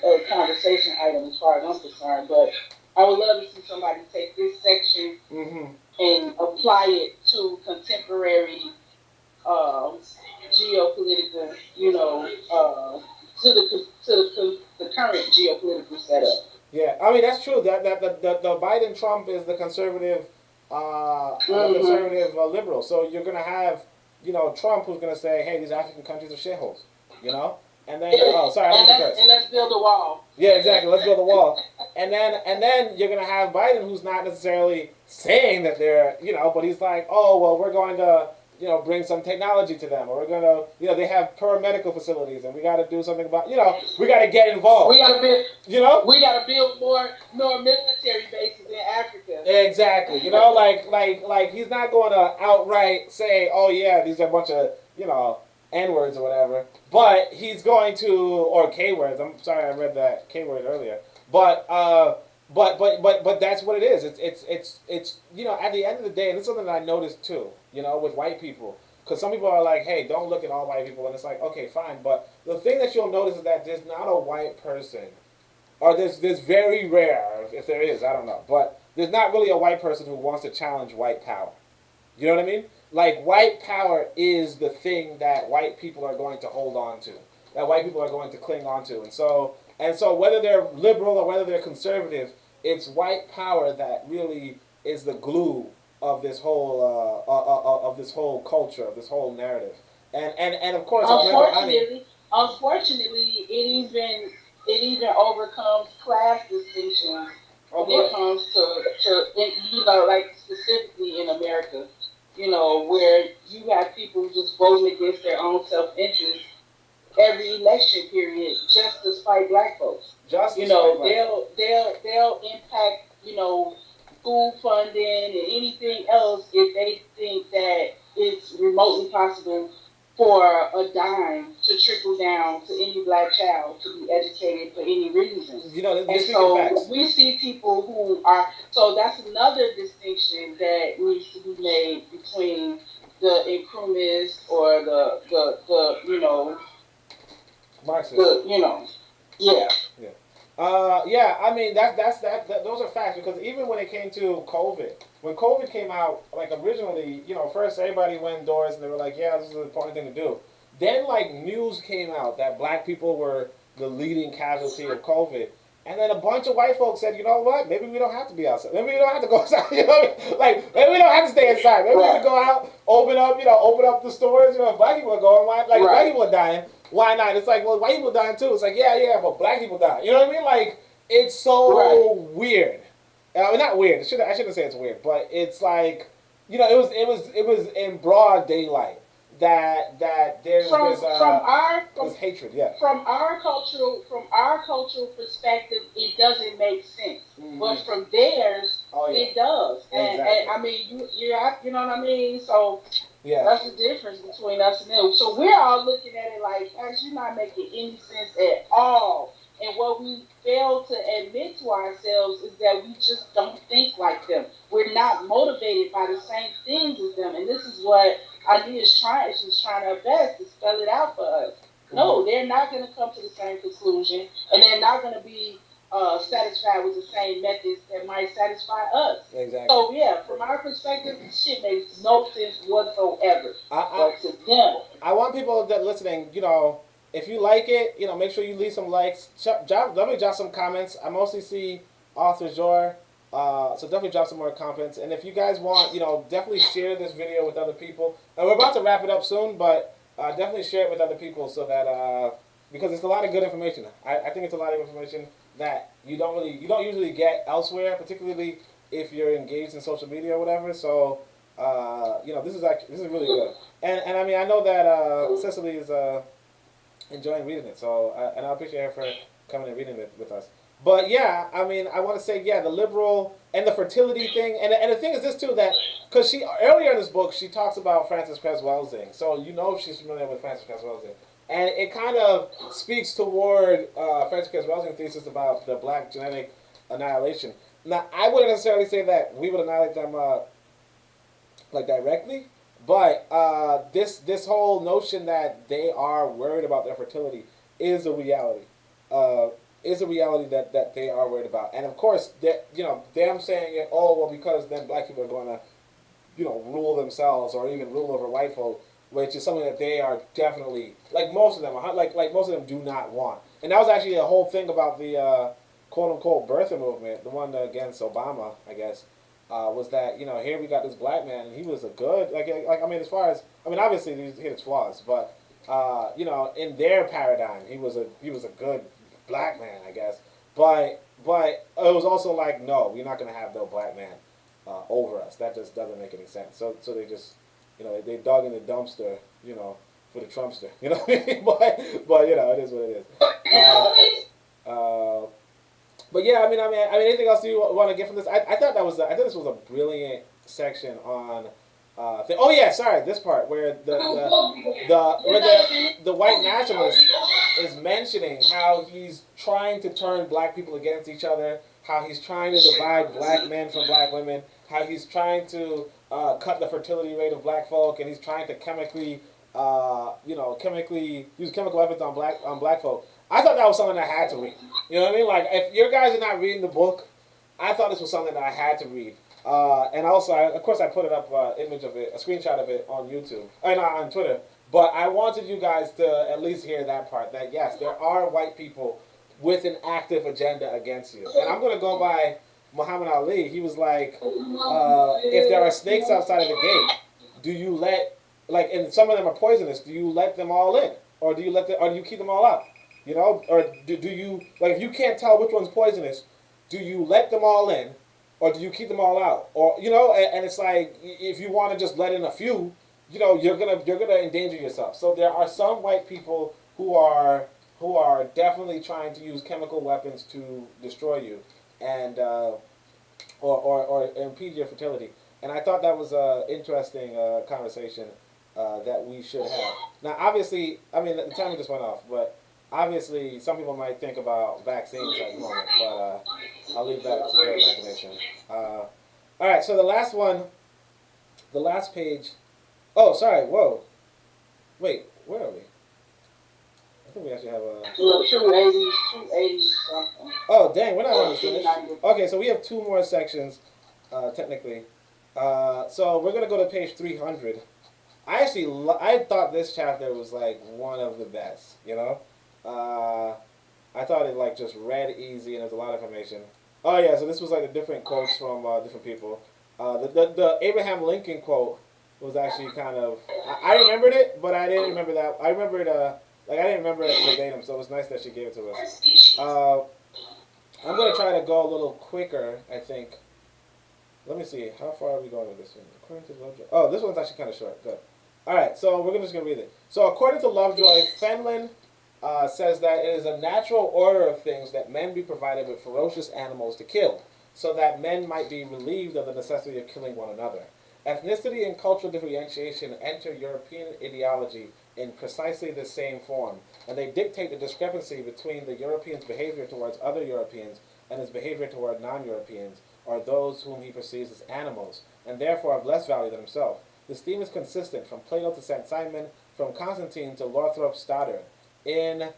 a conversation item as far as I'm concerned. But I would love to see somebody take this section and apply it to contemporary geopolitical, to the current geopolitical setup. Yeah, I mean that's true. That the Biden Trump is the conservative, liberal. So you're gonna have Trump who's gonna say, hey, these African countries are shitholes, and then and let's build a wall. Yeah, exactly. Let's build a wall. then you're gonna have Biden, who's not necessarily saying that they're, but he's like, oh well, we're going to, bring some technology to them, or we're gonna, they have paramedical facilities, and we got to do something about, we got to get involved. We got to build, we got to build more military bases in Africa. Exactly. Like he's not going to outright say, oh yeah, these are a bunch of, N words or whatever, but he's going to, or K words. I'm sorry, I read that K word earlier, but that's what it is. It's at the end of the day, and it's something that I noticed too, with white people, because some people are like, hey, don't look at all white people, and it's like, okay, fine, but the thing that you'll notice is that there's not a white person, or there's very rare, if there is, I don't know, but there's not really a white person who wants to challenge white power. You know what I mean? Like, white power is the thing that white people are going to hold on to, that white people are going to cling on to. And so whether they're liberal or whether they're conservative, it's white power that really is the glue of this whole culture, of this whole narrative. And of course, unfortunately, it even overcomes class distinctions when it comes to like specifically in America. Where you have people just voting against their own self-interest every election period just to spite black folks. They'll impact, school funding and anything else if they think that it's remotely possible for a dime to trickle down to any black child to be educated for any reason. And so we see people who are, so that's another distinction that needs to be made between the incrumists or the Marxist. Yeah. I mean those are facts, because even when it came to COVID, when COVID came out, like originally, first everybody went indoors and they were like, yeah, this is an important thing to do. Then like news came out that black people were the leading casualty of COVID. And then a bunch of white folks said, you know what, maybe we don't have to be outside. Maybe we don't have to go outside. Like maybe we don't have to stay inside. Maybe we can go out, open up the stores. If black people are going, why? Like black people are dying. Why not? It's like, well, white people are dying too. It's like, yeah, but black people die. You know what I mean? Like, it's so weird. Not weird. I shouldn't say it's weird, but it's like, it was in broad daylight that there's this hatred. Yeah. From our cultural perspective, it doesn't make sense, but from theirs, it does. And I mean, you know what I mean? So. Yeah. That's the difference between us and them. So we're all looking at it like, gosh, you're not making any sense at all. And what we fail to admit to ourselves is that we just don't think like them. We're not motivated by the same things as them. And this is what She's trying her best to spell it out for us. No, they're not going to come to the same conclusion, and they're not going to be satisfied with the same methods that might satisfy us. Exactly. So yeah, from our perspective, this shit makes no sense whatsoever. But to them, I want people that listening, if you like it, make sure you leave some likes. Definitely drop some comments. I mostly see author Jor, so definitely drop some more comments. And if you guys want, definitely share this video with other people. And we're about to wrap it up soon, but definitely share it with other people so that because it's a lot of good information. I think it's a lot of information that you don't usually get elsewhere, particularly if you're engaged in social media or whatever. So this is really good. And I mean, I know that Cecily is enjoying reading it, so and I appreciate her for coming and reading it with us. But yeah, I mean, I want to say, the liberal and the fertility thing, and the thing is this too, that because she earlier in this book she talks about Frances Cress Welsing, so she's familiar with Frances Cress Welsing, and it kind of speaks toward Frances Cress Welsing's thesis about the black genetic annihilation. Now, I wouldn't necessarily say that we would annihilate them like directly, but this whole notion that they are worried about their fertility is a reality. That they are worried about. And of course, them saying it, because then black people are going to, rule themselves or even rule over white folk, which is something that they are definitely, like most of them, most of them do not want. And that was actually a whole thing about the quote-unquote birther movement, the one against Obama, I guess, was that, here we got this black man, and he was a good, obviously he had his flaws, but, in their paradigm, he was a good black man, I guess. But but it was also like, no, we're not going to have no black man over us. That just doesn't make any sense. So they just, they dug in the dumpster, for the Trumpster. You know what I mean? But it is what it is. But yeah, anything else you want to get from this? I thought this was a brilliant section on. Oh yeah, sorry, this part where the white nationalist is mentioning how he's trying to turn black people against each other, how he's trying to divide black men from black women, how he's trying to cut the fertility rate of black folk, and he's trying to chemically use chemical weapons on black folk. I thought that was something I had to read. You know what I mean? Like, if your guys are not reading the book, I thought this was something that I had to read. And also, of course, I put it up, image of it, a screenshot of it on YouTube, on Twitter. But I wanted you guys to at least hear that part. That yes, there are white people with an active agenda against you. And I'm gonna go by Muhammad Ali. He was like, if there are snakes outside of the gate, do you and some of them are poisonous, do you let them all in, or do you keep them all out? Or do you, if you can't tell which one's poisonous, do you let them all in, or do you keep them all out? Or and it's like, if you want to just let in a few, you're gonna endanger yourself. So there are some white people who are definitely trying to use chemical weapons to destroy you, and or impede your fertility. And I thought that was an interesting conversation that we should have. Now, obviously, the timer just went off, but obviously, some people might think about vaccines at the moment, but I'll leave that to your imagination. All right, so the last page. Oh, sorry, whoa. Wait, where are we? I think we actually have a... 280 something. Oh, dang, we're not almost finished. Okay, so we have two more sections, technically. So we're going to go to page 300. I thought this chapter was, one of the best, I thought it, just read easy and there's a lot of information. Oh, yeah, so this was, the different quotes from different people. The Abraham Lincoln quote was actually kind of... I remembered it, but I didn't remember that. I remembered... I didn't remember it verbatim, so it was nice that she gave it to us. I'm going to try to go a little quicker, I think. Let me see. How far are we going with this one? According to Lovejoy. Oh, this one's actually kind of short. Good. All right, so we're just going to read it. So according to Lovejoy, Fenlon says that it is a natural order of things that men be provided with ferocious animals to kill, so that men might be relieved of the necessity of killing one another. Ethnicity and cultural differentiation enter European ideology in precisely the same form, and they dictate the discrepancy between the European's behavior towards other Europeans and his behavior toward non-Europeans, or those whom he perceives as animals, and therefore of less value than himself. This theme is consistent from Plato to St. Simon, from Constantine to Lothrop Stoddard. It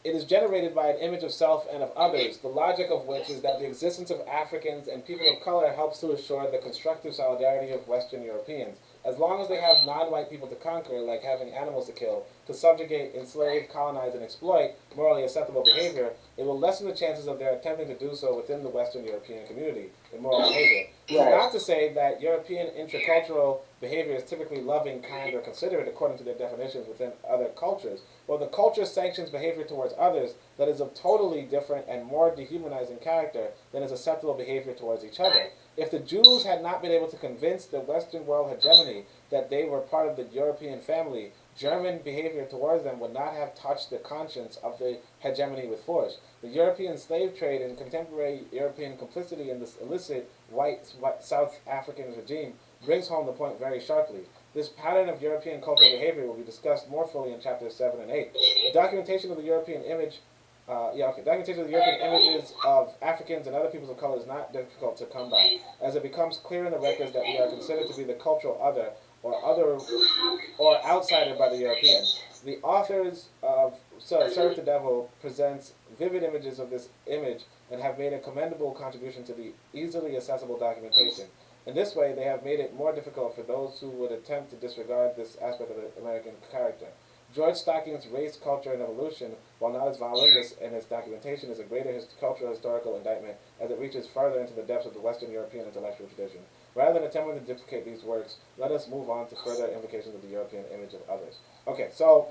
is generated by an image of self and of others, the logic of which is that the existence of Africans and people of color helps to assure the constructive solidarity of Western Europeans. As long as they have non-white people to conquer, like having animals to kill, to subjugate, enslave, colonize, and exploit morally acceptable behavior, it will lessen the chances of their attempting to do so within the Western European community in moral behavior. This is not to say that European intercultural behavior is typically loving, kind, or considerate according to their definitions within other cultures. Well, the culture sanctions behavior towards others that is of totally different and more dehumanizing character than is acceptable behavior towards each other. If the Jews had not been able to convince the Western world hegemony that they were part of the European family, German behavior towards them would not have touched the conscience of the hegemony with force. The European slave trade and contemporary European complicity in this illicit white South African regime brings home the point very sharply. This pattern of European cultural behavior will be discussed more fully in chapters 7 and 8. Documentation of the European image documentation of the European images of Africans and other peoples of color is not difficult to come by, as it becomes clear in the records that we are considered to be the cultural other or outsider by the European. The authors of Serve the Devil presents vivid images of this image and have made a commendable contribution to the easily accessible documentation. In this way, they have made it more difficult for those who would attempt to disregard this aspect of the American character. George Stocking's Race, Culture, and Evolution, while not as voluminous in its documentation, is a greater cultural historical indictment as it reaches further into the depths of the Western European intellectual tradition. Rather than attempting to duplicate these works, let us move on to further implications of the European image of others. Okay, so,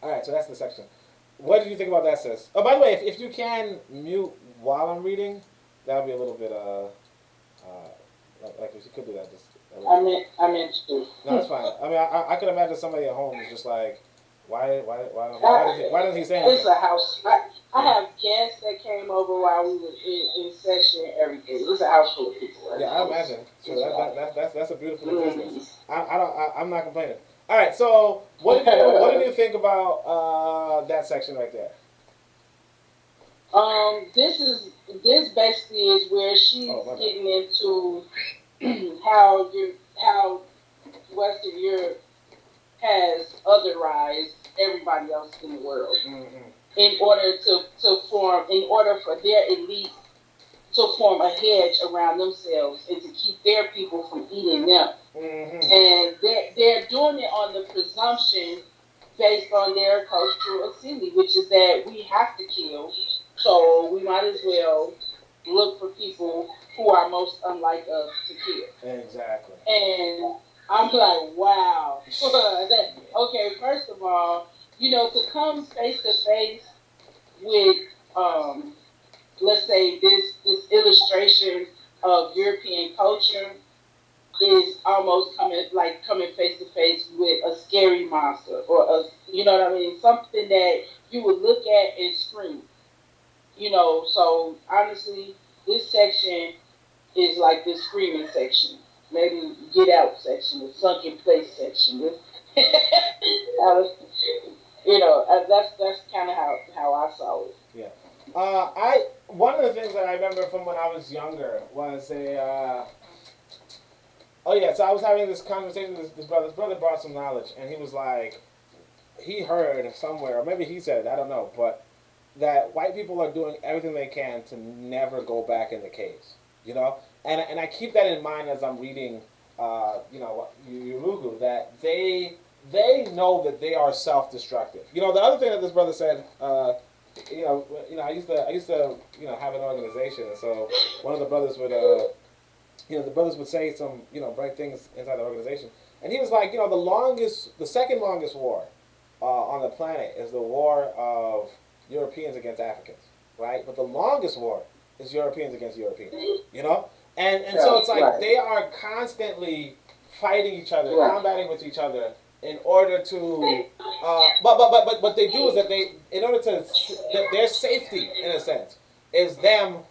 alright, so that's the section. what did you think about that, sis? Oh, by the way, if you can mute while I'm reading, that would be a little bit like if you could do that, just. I'm into. No, that's fine. I mean, I could imagine somebody at home is just like, why doesn't he say anything? It's a house. I have guests that came over while we were in session and everything. It's a house full of people. Right? Yeah, I imagine. So that's a beautiful existence. I'm not complaining. All right. So what did you think about that section right there? This basically is where she's getting into how Western Europe has otherized everybody else in the world in order for their elite to form a hedge around themselves and to keep their people from eating them. And they're doing it on the presumption based on their cultural assembly, which is that we have to kill, so we might as well look for people who are most unlike us to kill. Exactly. And I'm like, wow. Okay, first of all, to come face to face with, let's say this illustration of European culture is almost coming face to face with a scary monster, or you know what I mean, something that you would look at and scream. So honestly, this section is like this screaming section. Maybe get out section, the sunken place section. That's kind of how I saw it. Yeah. One of the things that I remember from when I was younger was so I was having this conversation with this brother. This brother brought some knowledge, and he was like, he heard somewhere, or maybe he said it, I don't know, but that white people are doing everything they can to never go back in the caves, And I keep that in mind as I'm reading, Yurugu, that they know that they are self-destructive. The other thing that this brother said, I used to have an organization, and so one of the brothers would say some bright things inside the organization, and he was like, the second longest war on the planet is the war of Europeans against Africans, right? But the longest war is Europeans against Europeans, And so it's like they are constantly fighting each other, combating with each other in order to. But what they do is that in order to their safety, in a sense, is them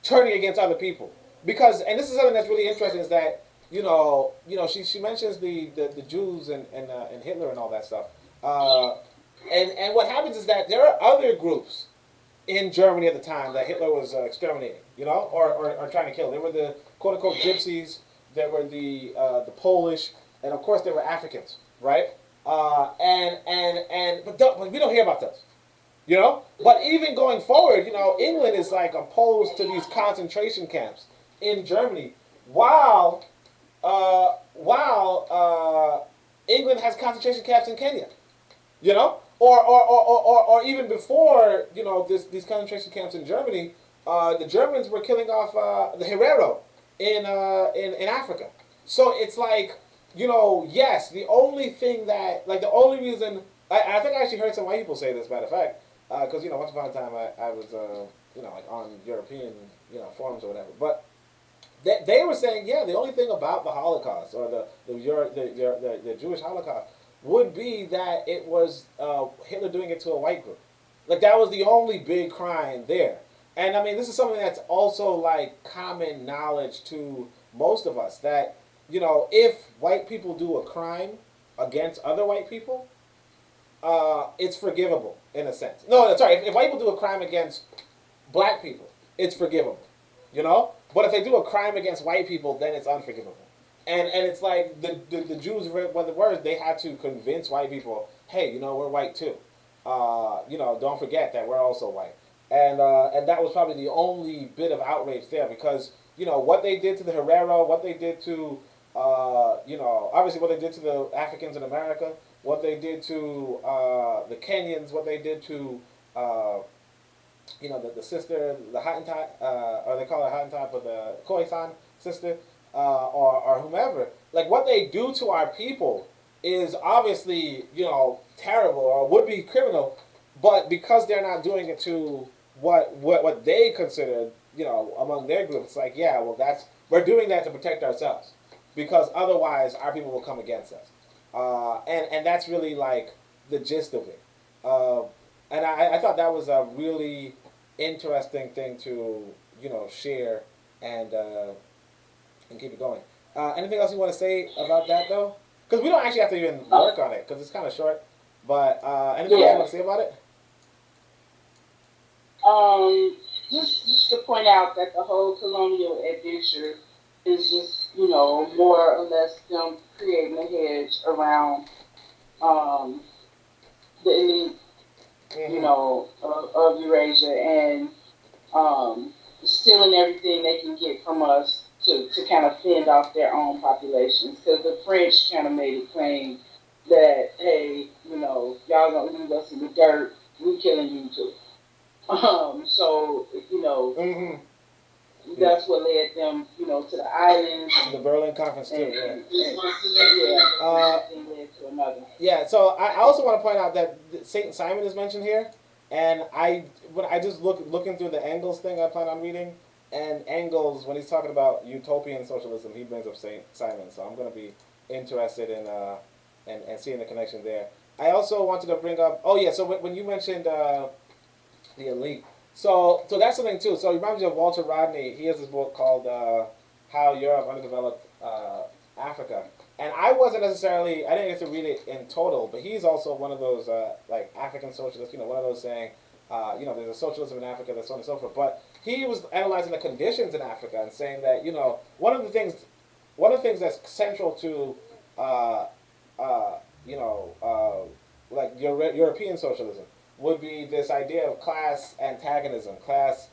turning against other people. Because, and this is something that's really interesting, is that she mentions the Jews and Hitler and all that stuff. And what happens is that there are other groups in Germany at the time that Hitler was exterminating, or trying to kill. There were the quote-unquote gypsies, there were the Polish, and of course there were Africans, right? But we don't hear about those, But even going forward, England is like opposed to these concentration camps in Germany, while England has concentration camps in Kenya, Or even before, these concentration camps in Germany, the Germans were killing off the Herero in Africa. So it's like, yes, the only thing that, the only reason, I think I actually heard some white people say this, matter of fact, because, once upon a time I was, on European, forums or whatever, but they were saying, yeah, the only thing about the Holocaust, or the Jewish Holocaust, would be that it was Hitler doing it to a white group. Like, that was the only big crime there. And I mean, this is something that's also like common knowledge to most of us, that, if white people do a crime against other white people, it's forgivable in a sense. No, sorry, if white people do a crime against black people, it's forgivable, But if they do a crime against white people, then it's unforgivable. And it's like the Jews, what the words, they had to convince white people, hey, we're white too. Don't forget that we're also white. And that was probably the only bit of outrage there, because, what they did to the Herero, what they did to, obviously what they did to the Africans in America, what they did to the Kenyans, what they did to, the sister, the Hottentot, or they call her Hottentot, but the Khoisan sister, or whomever, like what they do to our people is obviously, terrible or would be criminal, but because they're not doing it to what they consider, among their group, it's like, yeah, well, we're doing that to protect ourselves, because otherwise our people will come against us, and that's really like the gist of it. And I thought that was a really interesting thing to share and keep it going. Anything else you want to say about that though? Because we don't actually have to even work on it because it's kind of short. But anything else you want to say about it? Just to point out that the whole colonial adventure is just, more or less them creating a hedge around the elite, of Eurasia, and stealing everything they can get from us to kind of fend off their own populations. Because the French kind of made it plain that, hey, y'all gonna leave us in the dirt, we killing you too. So, that's what led them, to the islands. To the Berlin Conference too, yeah. Led to another. Yeah, so I also want to point out that Saint Simon is mentioned here, and when I just looking through the Engels thing I plan on reading, and Engels, when he's talking about utopian socialism, he brings up Saint Simon, so I'm going to be interested in and seeing the connection there. I also wanted to bring up, so when you mentioned the elite, so that's something too. So it reminds me of Walter Rodney. He has this book called How Europe Underdeveloped Africa. And I wasn't necessarily, I didn't get to read it in total, but he's also one of those like African socialists, one of those saying, there's a socialism in Africa, that's so on and so forth. But he was analyzing the conditions in Africa and saying that, one of the things that's central to, like European socialism would be this idea of class antagonism, class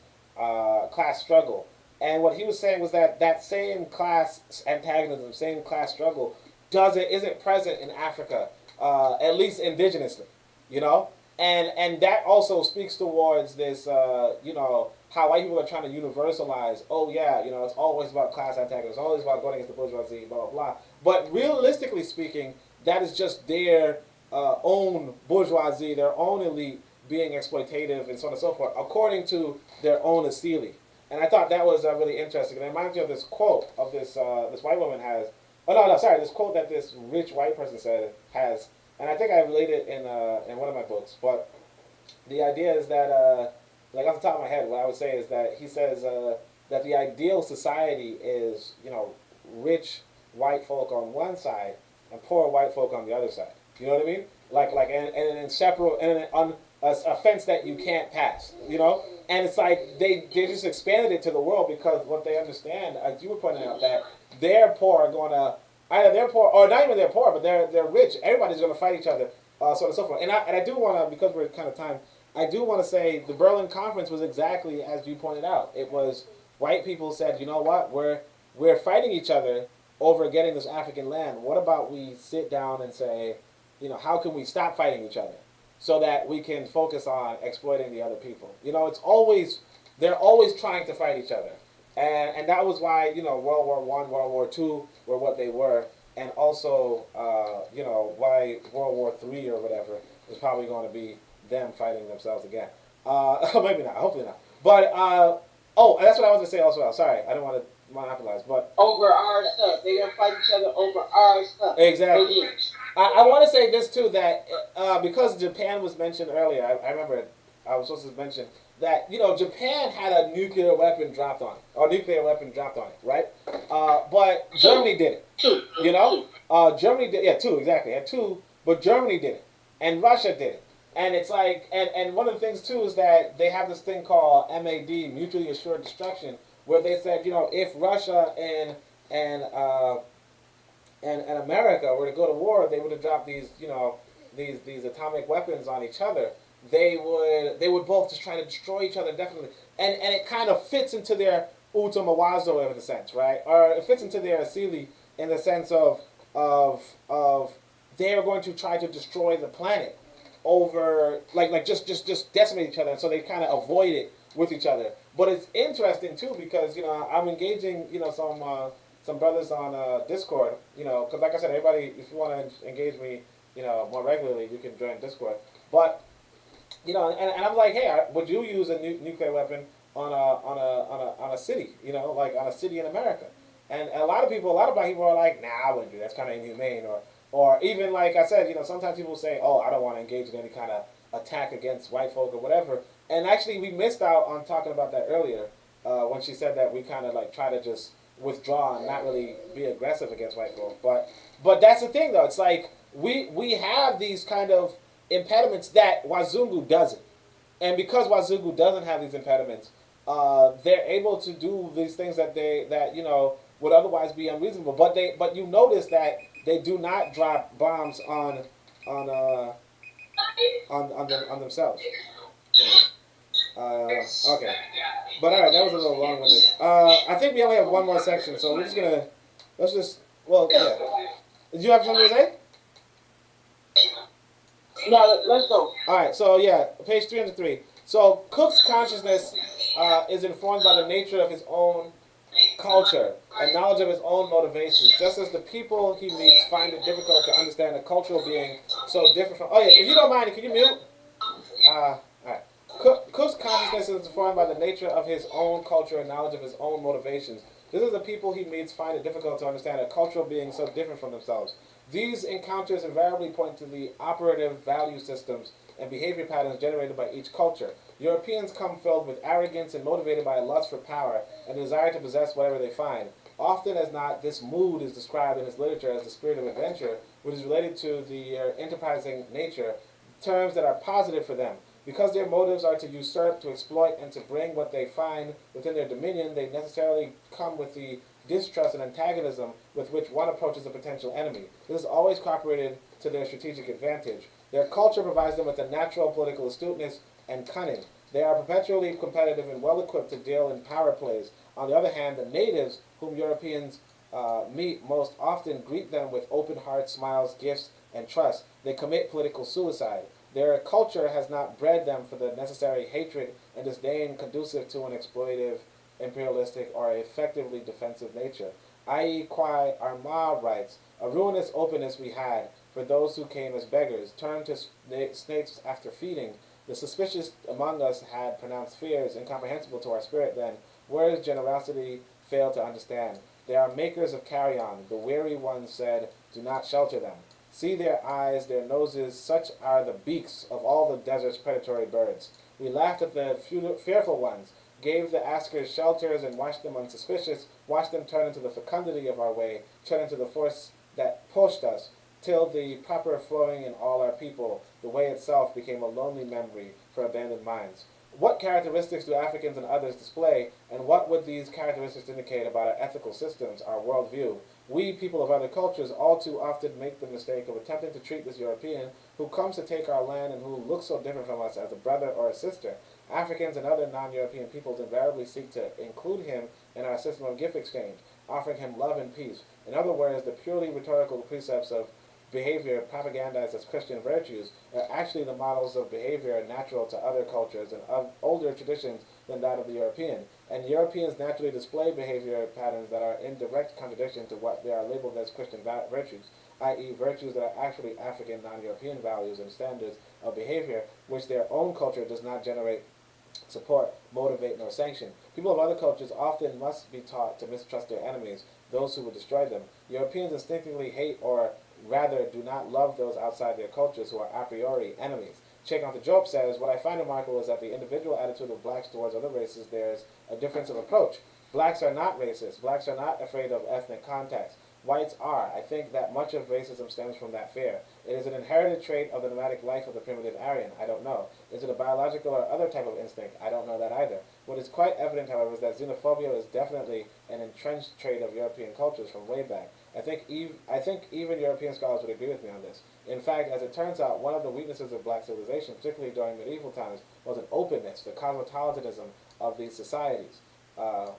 struggle. And what he was saying was that same class antagonism, same class struggle, isn't present in Africa, at least indigenously, and that also speaks towards this, how white people are trying to universalize. Oh yeah, it's always about class antagonism, it's always about going against the bourgeoisie, blah blah blah. But realistically speaking, that is just their own bourgeoisie, their own elite being exploitative and so on and so forth, according to their own asili. And I thought that was really interesting. And it reminds me of this quote of this white woman has. This quote that this rich white person has, and I think I related it in one of my books. But the idea is that, like off the top of my head, what I would say is that he says that the ideal society is rich white folk on one side and poor white folk on the other side. You know what I mean? Like and inseparable and on a fence that you can't pass. And it's like they just expanded it to the world because what they understand, as you were pointing out, that their poor are going to either they're poor or not even they're poor, but they're rich. Everybody's going to fight each other, so on and so forth. And I do want to, because we're kind of time, I do want to say the Berlin Conference was exactly as you pointed out. It was white people said, you know what, we're fighting each other over getting this African land. What about we sit down and say, how can we stop fighting each other? So that we can focus on exploiting the other people. They're always trying to fight each other, and that was why World War I, World War II were what they were, and also why World War III or whatever is probably going to be them fighting themselves again. Maybe not, hopefully not. But that's what I wanted to say also. Sorry, I don't want to monopolize, but over our stuff, they're gonna fight each other over our stuff. Exactly. I want to say this too, that because Japan was mentioned earlier, I remember I was supposed to mention that Japan had a nuclear weapon dropped on it, right? But Germany did it. Germany did, yeah, two exactly, had two, but Germany did it, and Russia did it, and it's like, and one of the things too is that they have this thing called MAD, mutually assured destruction, where they said if Russia and America were to go to war, they would have dropped these these atomic weapons on each other. They would both just try to destroy each other, definitely. And it kind of fits into their Utamawazo in a sense, right? Or it fits into their Asili in the sense of they are going to try to destroy the planet over like just decimate each other, and so they kind of avoid it with each other. But it's interesting too because I'm engaging some brothers on Discord, you know, because like I said, everybody, if you want to engage me, you know, more regularly, you can join Discord. But you know, and I'm like, hey, would you use a nuclear weapon on a city, you know, like on a city in America? And a lot of people, a lot of black people are like, nah, I wouldn't do that. That's kind of inhumane. Or even like I said, you know, sometimes people say, oh, I don't want to engage in any kind of attack against white folk or whatever. And actually, we missed out on talking about that earlier when she said that we kind of like try to just withdraw and not really be aggressive against white folk. But that's the thing though. It's like we have these kind of impediments that Wazungu doesn't. And because Wazungu doesn't have these impediments, they're able to do these things that you know would otherwise be unreasonable. But you notice that they do not drop bombs on uh, on themselves. Okay, but all right, that was a little long-winded. I think we only have one more section, so we're just gonna yeah. Did you have something to say? No, let's go. All right, so yeah, page 303. So Cook's consciousness is informed by the nature of his own culture and knowledge of his own motivations, just as the people he meets find it difficult to understand a cultural being so different from. Oh yeah, if you don't mind, can you mute? All right. Cook's consciousness is informed by the nature of his own culture and knowledge of his own motivations. This is the people he meets find it difficult to understand a cultural being so different from themselves. These encounters invariably point to the operative value systems and behavior patterns generated by each culture. Europeans come filled with arrogance and motivated by a lust for power and a desire to possess whatever they find. Often as not, this mood is described in his literature as the spirit of adventure, which is related to the enterprising nature, terms that are positive for them. Because their motives are to usurp, to exploit, and to bring what they find within their dominion, they necessarily come with the distrust and antagonism with which one approaches a potential enemy. This is always cooperated to their strategic advantage. Their culture provides them with a natural political astuteness and cunning. They are perpetually competitive and well-equipped to deal in power plays. On the other hand, the natives, whom Europeans meet most often, greet them with open hearts, smiles, gifts, and trust. They commit political suicide. Their culture has not bred them for the necessary hatred and disdain conducive to an exploitive, imperialistic, or effectively defensive nature. I.e., Kwai Armah writes, a ruinous openness we had for those who came as beggars, turned to snakes after feeding. The suspicious among us had pronounced fears incomprehensible to our spirit then, words generosity failed to understand. They are makers of carrion. The weary ones said, do not shelter them. See their eyes, their noses, such are the beaks of all the desert's predatory birds. We laughed at the fearful ones, gave the askers shelters, and watched them unsuspicious, watched them turn into the fecundity of our way, turn into the force that pushed us, till the proper flowing in all our people, the way itself became a lonely memory for abandoned minds. What characteristics do Africans and others display, and what would these characteristics indicate about our ethical systems, our worldview? We, people of other cultures, all too often make the mistake of attempting to treat this European who comes to take our land and who looks so different from us as a brother or a sister. Africans and other non-European peoples invariably seek to include him in our system of gift exchange, offering him love and peace. In other words, the purely rhetorical precepts of behavior propagandized as Christian virtues are actually the models of behavior natural to other cultures and of older traditions than that of the European. And Europeans naturally display behavior patterns that are in direct contradiction to what they are labeled as Christian virtues, i.e. virtues that are actually African non-European values and standards of behavior, which their own culture does not generate, support, motivate, nor sanction. People of other cultures often must be taught to mistrust their enemies, those who would destroy them. Europeans instinctively hate or rather do not love those outside their cultures who are a priori enemies. Cheikh Anta Diop says, what I find remarkable is that the individual attitude of blacks towards other races, there's a difference of approach. Blacks are not racist. Blacks are not afraid of ethnic contacts. Whites are. I think that much of racism stems from that fear. It is an inherited trait of the nomadic life of the primitive Aryan. I don't know. Is it a biological or other type of instinct? I don't know that either. What is quite evident, however, is that xenophobia is definitely an entrenched trait of European cultures from way back. I think even European scholars would agree with me on this. In fact, as it turns out, one of the weaknesses of black civilization, particularly during medieval times, was an openness, the cosmopolitanism of these societies. Hold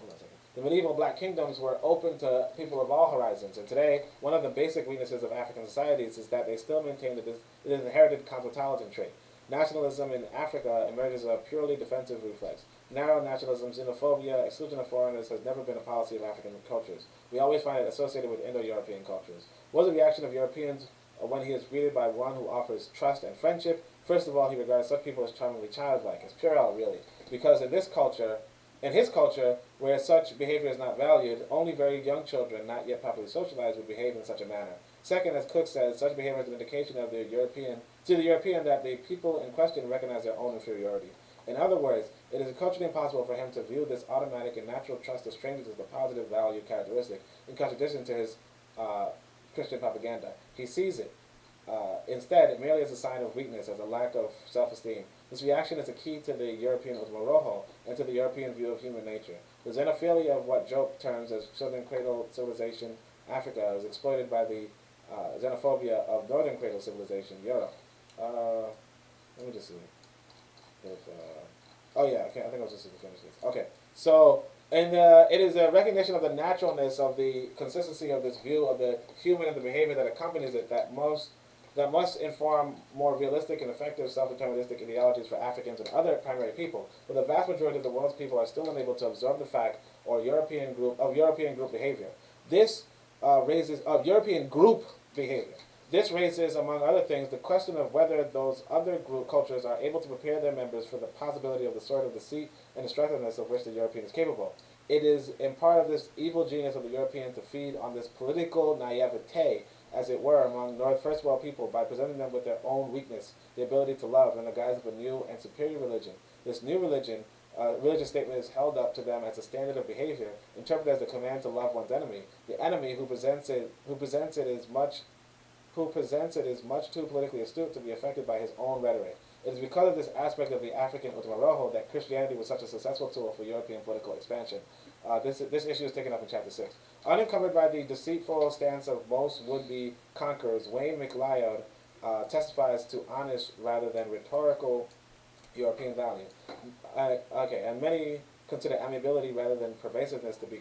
on a second. The medieval black kingdoms were open to people of all horizons, and today, one of the basic weaknesses of African societies is that they still maintain this inherited cosmopolitan trait. Nationalism in Africa emerges as a purely defensive reflex. Narrow nationalism, xenophobia, exclusion of foreigners has never been a policy of African cultures. We always find it associated with Indo-European cultures. What was the reaction of Europeans when he is greeted by one who offers trust and friendship? First of all, he regards such people as charmingly childlike, as puerile, really, because in his culture, where such behavior is not valued, only very young children, not yet properly socialized, would behave in such a manner. Second, as Cook says, such behavior is an indication of the European that the people in question recognize their own inferiority. In other words, it is culturally impossible for him to view this automatic and natural trust of strangers as the positive value characteristic, in contradiction to his Christian propaganda. He sees it instead merely as a sign of weakness, as a lack of self-esteem. This reaction is a key to the European Utmaroho and to the European view of human nature. The xenophilia of what Job terms as Southern Cradle Civilization Africa is exploited by the xenophobia of Northern Cradle Civilization Europe. Let me just see if oh yeah, okay, I think I was just going to finish this. Okay, so it is a recognition of the naturalness of the consistency of this view of the human and the behavior that accompanies it that must inform more realistic and effective self-deterministic ideologies for Africans and other primary people. But the vast majority of the world's people are still unable to absorb the fact or European group behavior. This raises European group behavior. This raises, among other things, the question of whether those other group cultures are able to prepare their members for the possibility of the sort of deceit and destructiveness of which the European is capable. It is in part of this evil genius of the European to feed on this political naivete, as it were, among First World people by presenting them with their own weakness, the ability to love, in the guise of a new and superior religion. This new religion, religious statement is held up to them as a standard of behavior, interpreted as the command to love one's enemy. The enemy who presents it is much too politically astute to be affected by his own rhetoric. It is because of this aspect of the African Utmaroho that Christianity was such a successful tool for European political expansion. This issue is taken up in Chapter 6. Unencumbered by the deceitful stance of most would-be conquerors, Wayne McLeod testifies to honest rather than rhetorical European value. And many consider amiability rather than pervasiveness to be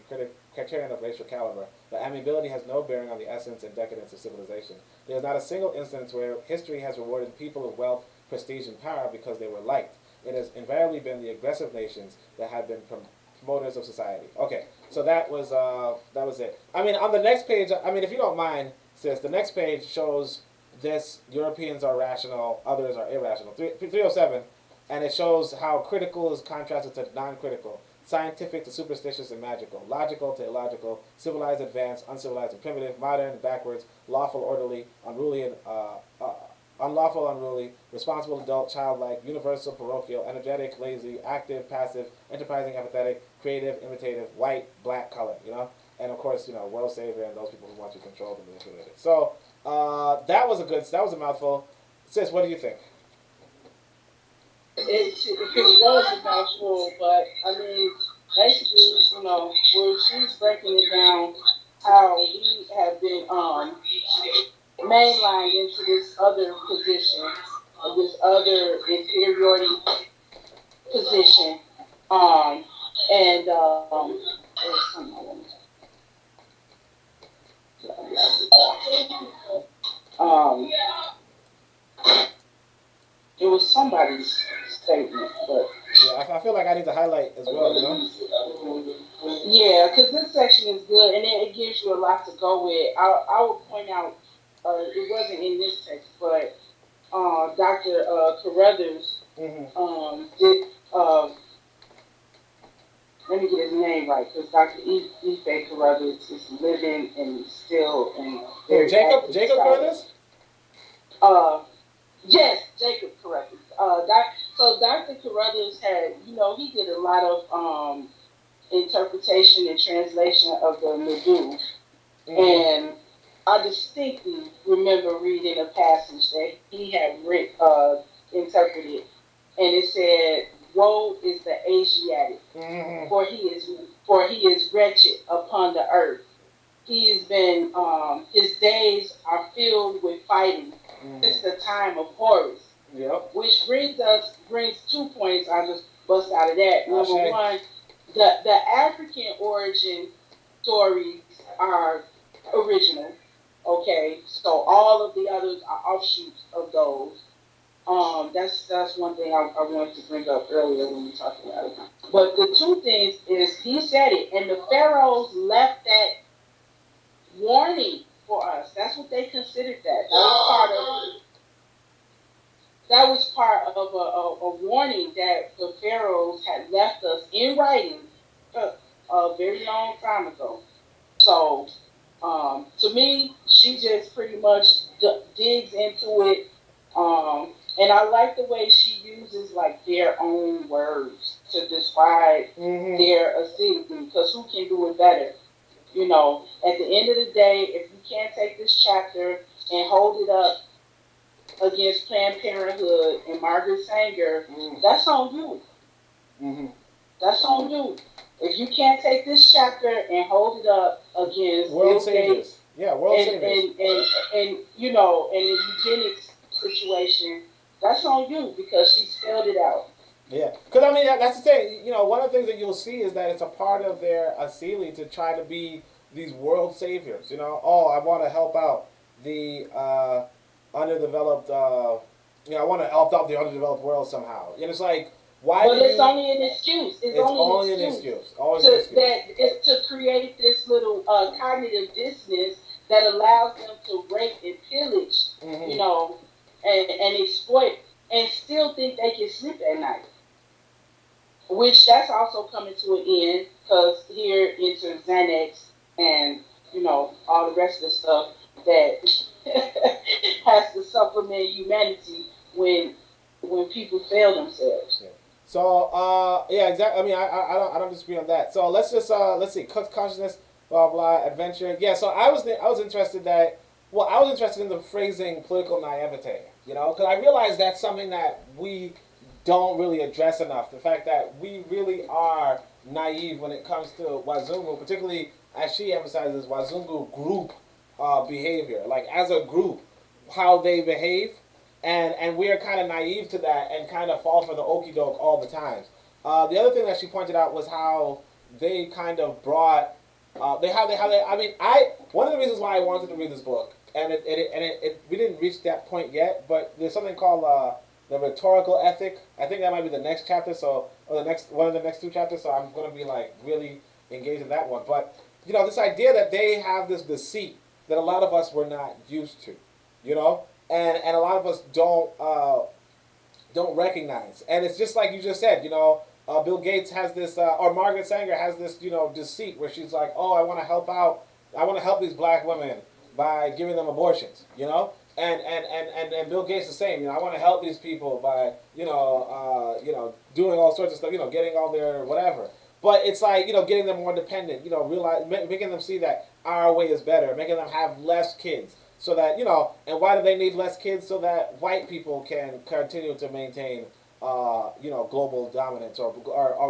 criterion of racial caliber, but amiability has no bearing on the essence and decadence of civilization. There is not a single instance where history has rewarded people of wealth, prestige, and power because they were liked. It has invariably been the aggressive nations that have been promoters of society. Okay, so that was it. I mean, on the next page, I mean, if you don't mind, sis, the next page shows this: Europeans are rational, others are irrational. 307. And it shows how critical is contrasted to non-critical, scientific to superstitious and magical, logical to illogical, civilized, advanced, uncivilized and primitive, modern, backwards, lawful, orderly, unruly, and unlawful, unruly, responsible, adult, childlike, universal, parochial, energetic, lazy, active, passive, enterprising, apathetic, creative, imitative, white, black, color, and of course, world savior and those people who want to control and manipulate it. So that was a mouthful. Sis, what do you think? It was a mouthful, but I mean, basically, where she's breaking it down, how we have been mainlined into this other position, this other inferiority position, and there's something I want to it was somebody's statement, but yeah, I feel like I need to highlight as well, Yeah, because this section is good, and it gives you a lot to go with. I will point out, it wasn't in this text, but Dr. Carruthers did. Let me get his name right, because Dr. Ife Carruthers is living and still in. Jacob Carruthers. Yes, Jacob Carruthers. So Dr. Carruthers had, he did a lot of interpretation and translation of the Yurugu. And I distinctly remember reading a passage that he had interpreted, and it said, "Woe is the Asiatic, for he is wretched upon the earth. He has been his days are filled with fighting since the time of Horus." Yep. Which brings 2 points I just bust out of that. Number one, the African origin stories are original. Okay, so all of the others are offshoots of those. That's one thing I wanted to bring up earlier when we talked about it. But the two things is he said it, and the pharaohs left that warning for us. That's what they considered that. That was part of a warning that the pharaohs had left us in writing a very long time ago. So, to me, she just pretty much digs into it. And I like the way she uses like their own words to describe their assembly, because who can do it better? You know, at the end of the day, if you can't take this chapter and hold it up against Planned Parenthood and Margaret Sanger, that's on you. That's on you. If you can't take this chapter and hold it up against World Saviors, World Saviors, and you know, and the eugenics situation, that's on you, because she spelled it out. Yeah, because I mean that's the thing. You know, one of the things that you'll see is that it's a part of their asili to try to be these world saviors. You know, oh, I want to help out the underdeveloped. I want to help out the underdeveloped world somehow. And it's like, why? But it's only an excuse. It's only an excuse. Always an excuse. That is to create this little cognitive dissonance that allows them to rape and pillage, you know, and exploit, and still think they can sleep at night. Which that's also coming to an end, because here into Xanax and, you know, all the rest of the stuff that has to supplement humanity when people fail themselves. Yeah. So exactly. I mean, I don't disagree on that. So let's just let's see, consciousness, blah blah, adventure. Yeah. So I was interested in the phrasing political naivete. You know, because I realized that's something that we don't really address enough. The fact that we really are naive when it comes to Wazungu, particularly as she emphasizes Wazungu group behavior, like as a group, how they behave. And we are kind of naive to that and kind of fall for the okie doke all the time. The other thing that she pointed out was how they kind of brought one of the reasons why I wanted to read this book, and we didn't reach that point yet, but there's something called the Rhetorical Ethic. I think that might be the next chapter, one of the next two chapters. So I'm going to be like really engaged in that one. But you know, this idea that they have this deceit that a lot of us were not used to, you know. And a lot of us don't recognize. And it's just like you just said, you know, Bill Gates has this, or Margaret Sanger has this, you know, deceit where she's like, oh, I want to help these black women by giving them abortions, you know? And Bill Gates the same, you know, I want to help these people by, you know, doing all sorts of stuff, you know, getting all their whatever. But it's like, you know, getting them more dependent, you know, making them see that our way is better, making them have less kids. So that, you know, and why do they need less kids? So that white people can continue to maintain, you know, global dominance or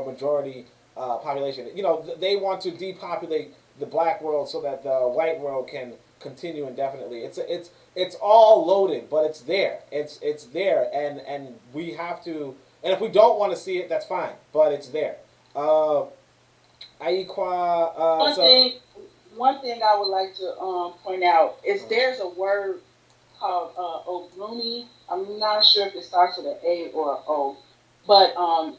majority population. You know, they want to depopulate the black world so that the white world can continue indefinitely. It's all loaded, but it's there. It's there, and we have to. And if we don't want to see it, that's fine, but it's there. One thing I would like to point out is there's a word called Obrumi. I'm not sure if it starts with an A or an O, but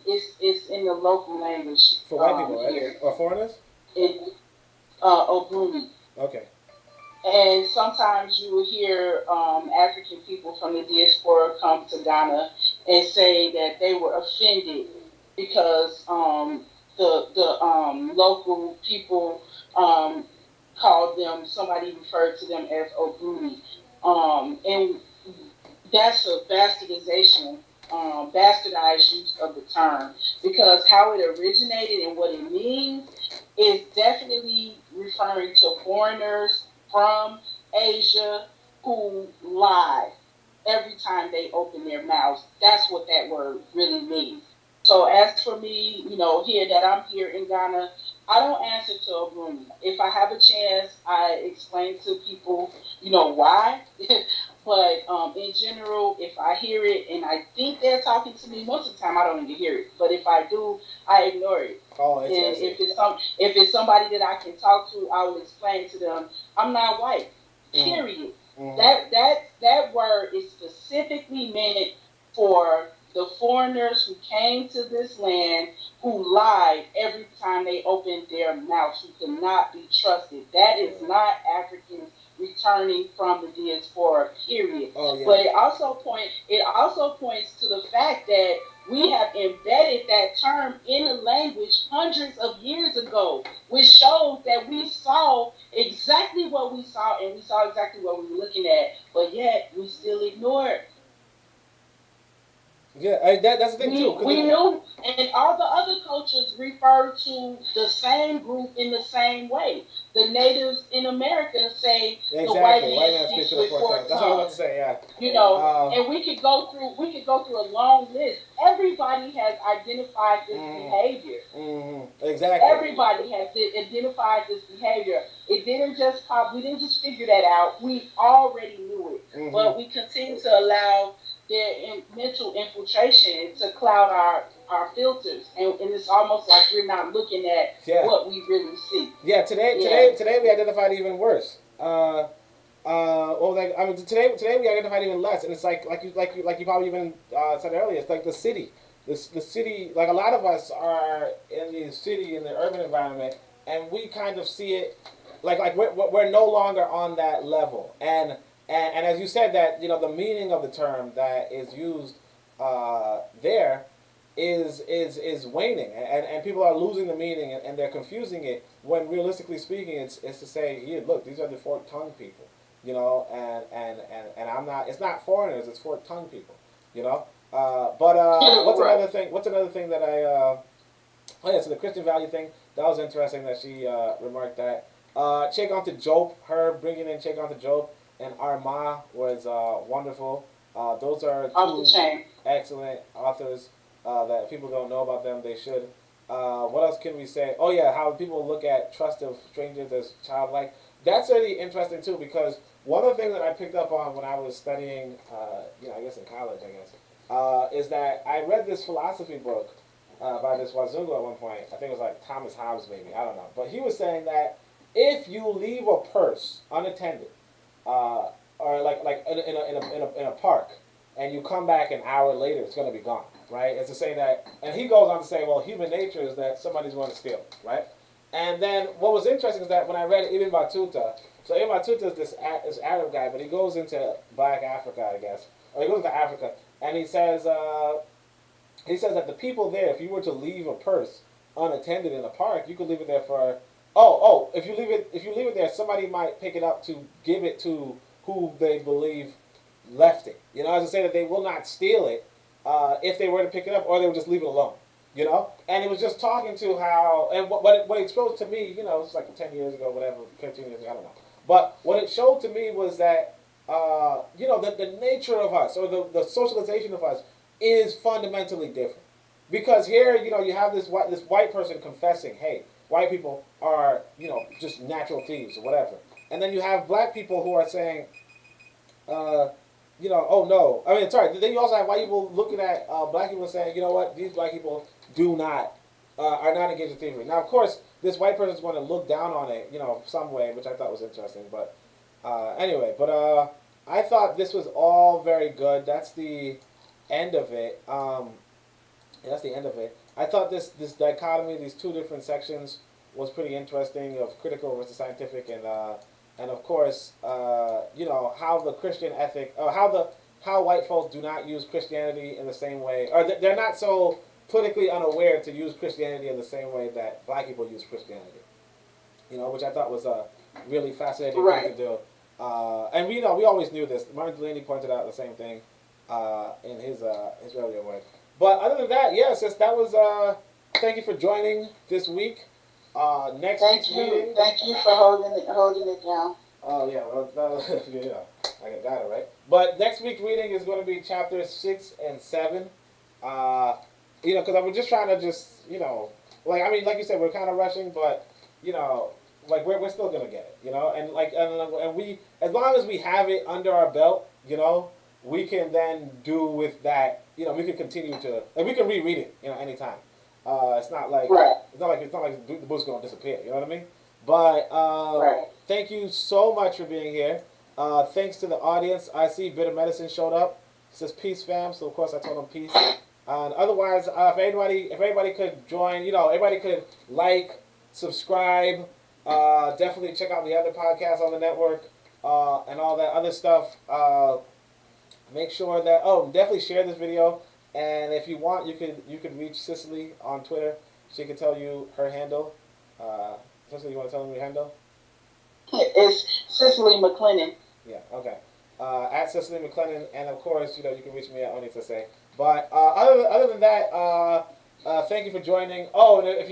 it's in the local language for white people, right? Here. Or foreigners. Obrumi. Okay. And sometimes you will hear African people from the diaspora come to Ghana and say that they were offended because the local people called them, somebody referred to them as Obrumi. And that's a bastardized use of the term, because how it originated and what it means is definitely referring to foreigners from Asia who lie every time they open their mouths. That's what that word really means. So as for me, you know, that I'm here in Ghana, I don't answer to Obrumi. If I have a chance, I explain to people, you know, why. But in general, if I hear it and I think they're talking to me, most of the time I don't even hear it. But if I do, I ignore it. Oh, and if it's somebody that I can talk to, I will explain to them, I'm not white. Period. That word is specifically meant for the foreigners who came to this land who lied every time they opened their mouths, who could not be trusted. That is not Africans returning from the diaspora, period. Oh yeah. But it also points to the fact that we have embedded that term in the language hundreds of years ago, which shows that we saw exactly what we saw and we saw exactly what we were looking at, but yet we still ignored. Yeah, that's the thing too. We knew, and all the other cultures refer to the same group in the same way. The natives in America say the white man speaks with forked tongues. That's what I was about to say. Yeah. You know, and we could go through a long list. Everybody has identified this behavior. Exactly. Everybody has identified this behavior. It didn't just pop. We didn't just figure that out. We already knew it, but we continue to allow their mental infiltration to cloud our filters, and it's almost like we're not looking at what we really see. Yeah, today we identified even worse. Well, like I mean, today we identified even less, and it's like you probably even said earlier. It's like the city, the city. Like a lot of us are in the city, in the urban environment, and we kind of see it like we're no longer on that level, and as you said that the meaning of the term that is used there is waning, and people are losing the meaning, and they're confusing it when realistically speaking it's to say, yeah, look, these are the forked tongue people, and I'm not, it's not foreigners, it's forked tongue people, but what's another thing that I oh yeah, so the Christian value thing, that was interesting that she remarked that Check onto Job, her bringing in Check onto Job and Arma was wonderful. Those are two excellent authors that people don't know about them. They should. What else can we say? Oh yeah, how people look at trust of strangers as childlike. That's really interesting too, because one of the things that I picked up on when I was studying, I guess in college, is that I read this philosophy book by this Wazungu at one point. I think it was like Thomas Hobbes, maybe, I don't know. But he was saying that if you leave a purse unattended, or like in a park, and you come back an hour later, it's going to be gone, right? It's to say that, and he goes on to say, well, human nature is that somebody's going to steal it, right? And then what was interesting is that when I read Ibn Battuta, so Ibn Battuta is this Arab guy, but he goes into Black Africa, I guess, or he goes into Africa, and he says that the people there, if you were to leave a purse unattended in a park, you could leave it there for if you leave it there, somebody might pick it up to give it to who they believe left it. As I say that they will not steal it if they were to pick it up, or they would just leave it alone. And it was just talking to how, and what it exposed to me, it's like 10 years ago, whatever, 15 years ago, I don't know. But what it showed to me was that, the nature of us, or the socialization of us, is fundamentally different. Because here, you have this white person confessing, hey, white people are, just natural thieves or whatever. And then you have black people who are saying, oh no. I mean, sorry. Then you also have white people looking at black people saying, you know what, these black people are not engaged in thievery. Now, of course, this white person is going to look down on it, some way, which I thought was interesting. But anyway, I thought this was all very good. That's the end of it. That's the end of it. I thought this dichotomy, these two different sections, was pretty interesting, of critical versus scientific, and of course, how the Christian ethic, or how white folks do not use Christianity in the same way, or they're not so politically unaware to use Christianity in the same way that black people use Christianity. Which I thought was a really fascinating thing to do. And we always knew this. Martin Delaney pointed out the same thing in his earlier work. But other than that, yes, that was. Thank you for joining this week. Next week's reading. Thank you for holding it down. Oh yeah, well, I got it right. But next week's reading is going to be chapters 6 and 7. Because I was just trying to like you said, we're kind of rushing, but we're still gonna get it, and we, as long as we have it under our belt, we can then do with that, we can continue to, and we can reread it, anytime. It's not like the book's gonna disappear. You know what I mean? But thank you so much for being here. Thanks to the audience. I see Bitter Medicine showed up. says peace, fam. So of course I told him peace. And otherwise, if anybody could join, everybody could like, subscribe, definitely check out the other podcasts on the network, and all that other stuff. Make sure that definitely share this video. And if you want, you could reach Cicely on Twitter. She can tell you her handle. Cicely, you want to tell them your handle? It's Cicely McLennan. Yeah. Okay. At Cicely McLennan, and of course, you can reach me at Onitaset. But other than that, thank you for joining. Oh, and if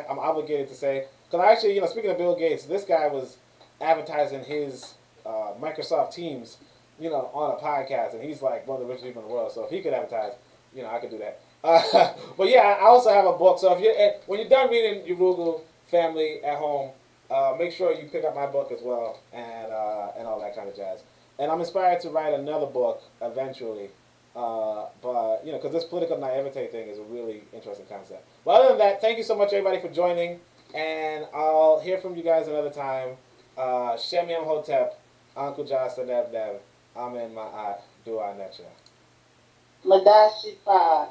I'm obligated to say, because actually, speaking of Bill Gates, this guy was advertising his Microsoft Teams, on a podcast, and he's like one of the richest people in the world. So if he could advertise, I could do that. But yeah, I also have a book. So when you're done reading Yurugu Family at home, make sure you pick up my book as well, and all that kind of jazz. And I'm inspired to write another book eventually. But because this political naivete thing is a really interesting concept. But other than that, thank you so much everybody for joining, and I'll hear from you guys another time. Shem Yam Hotep, Uncle Josh Neb Neb, Amen Ma'at, Dua Necha. Madasi Pa.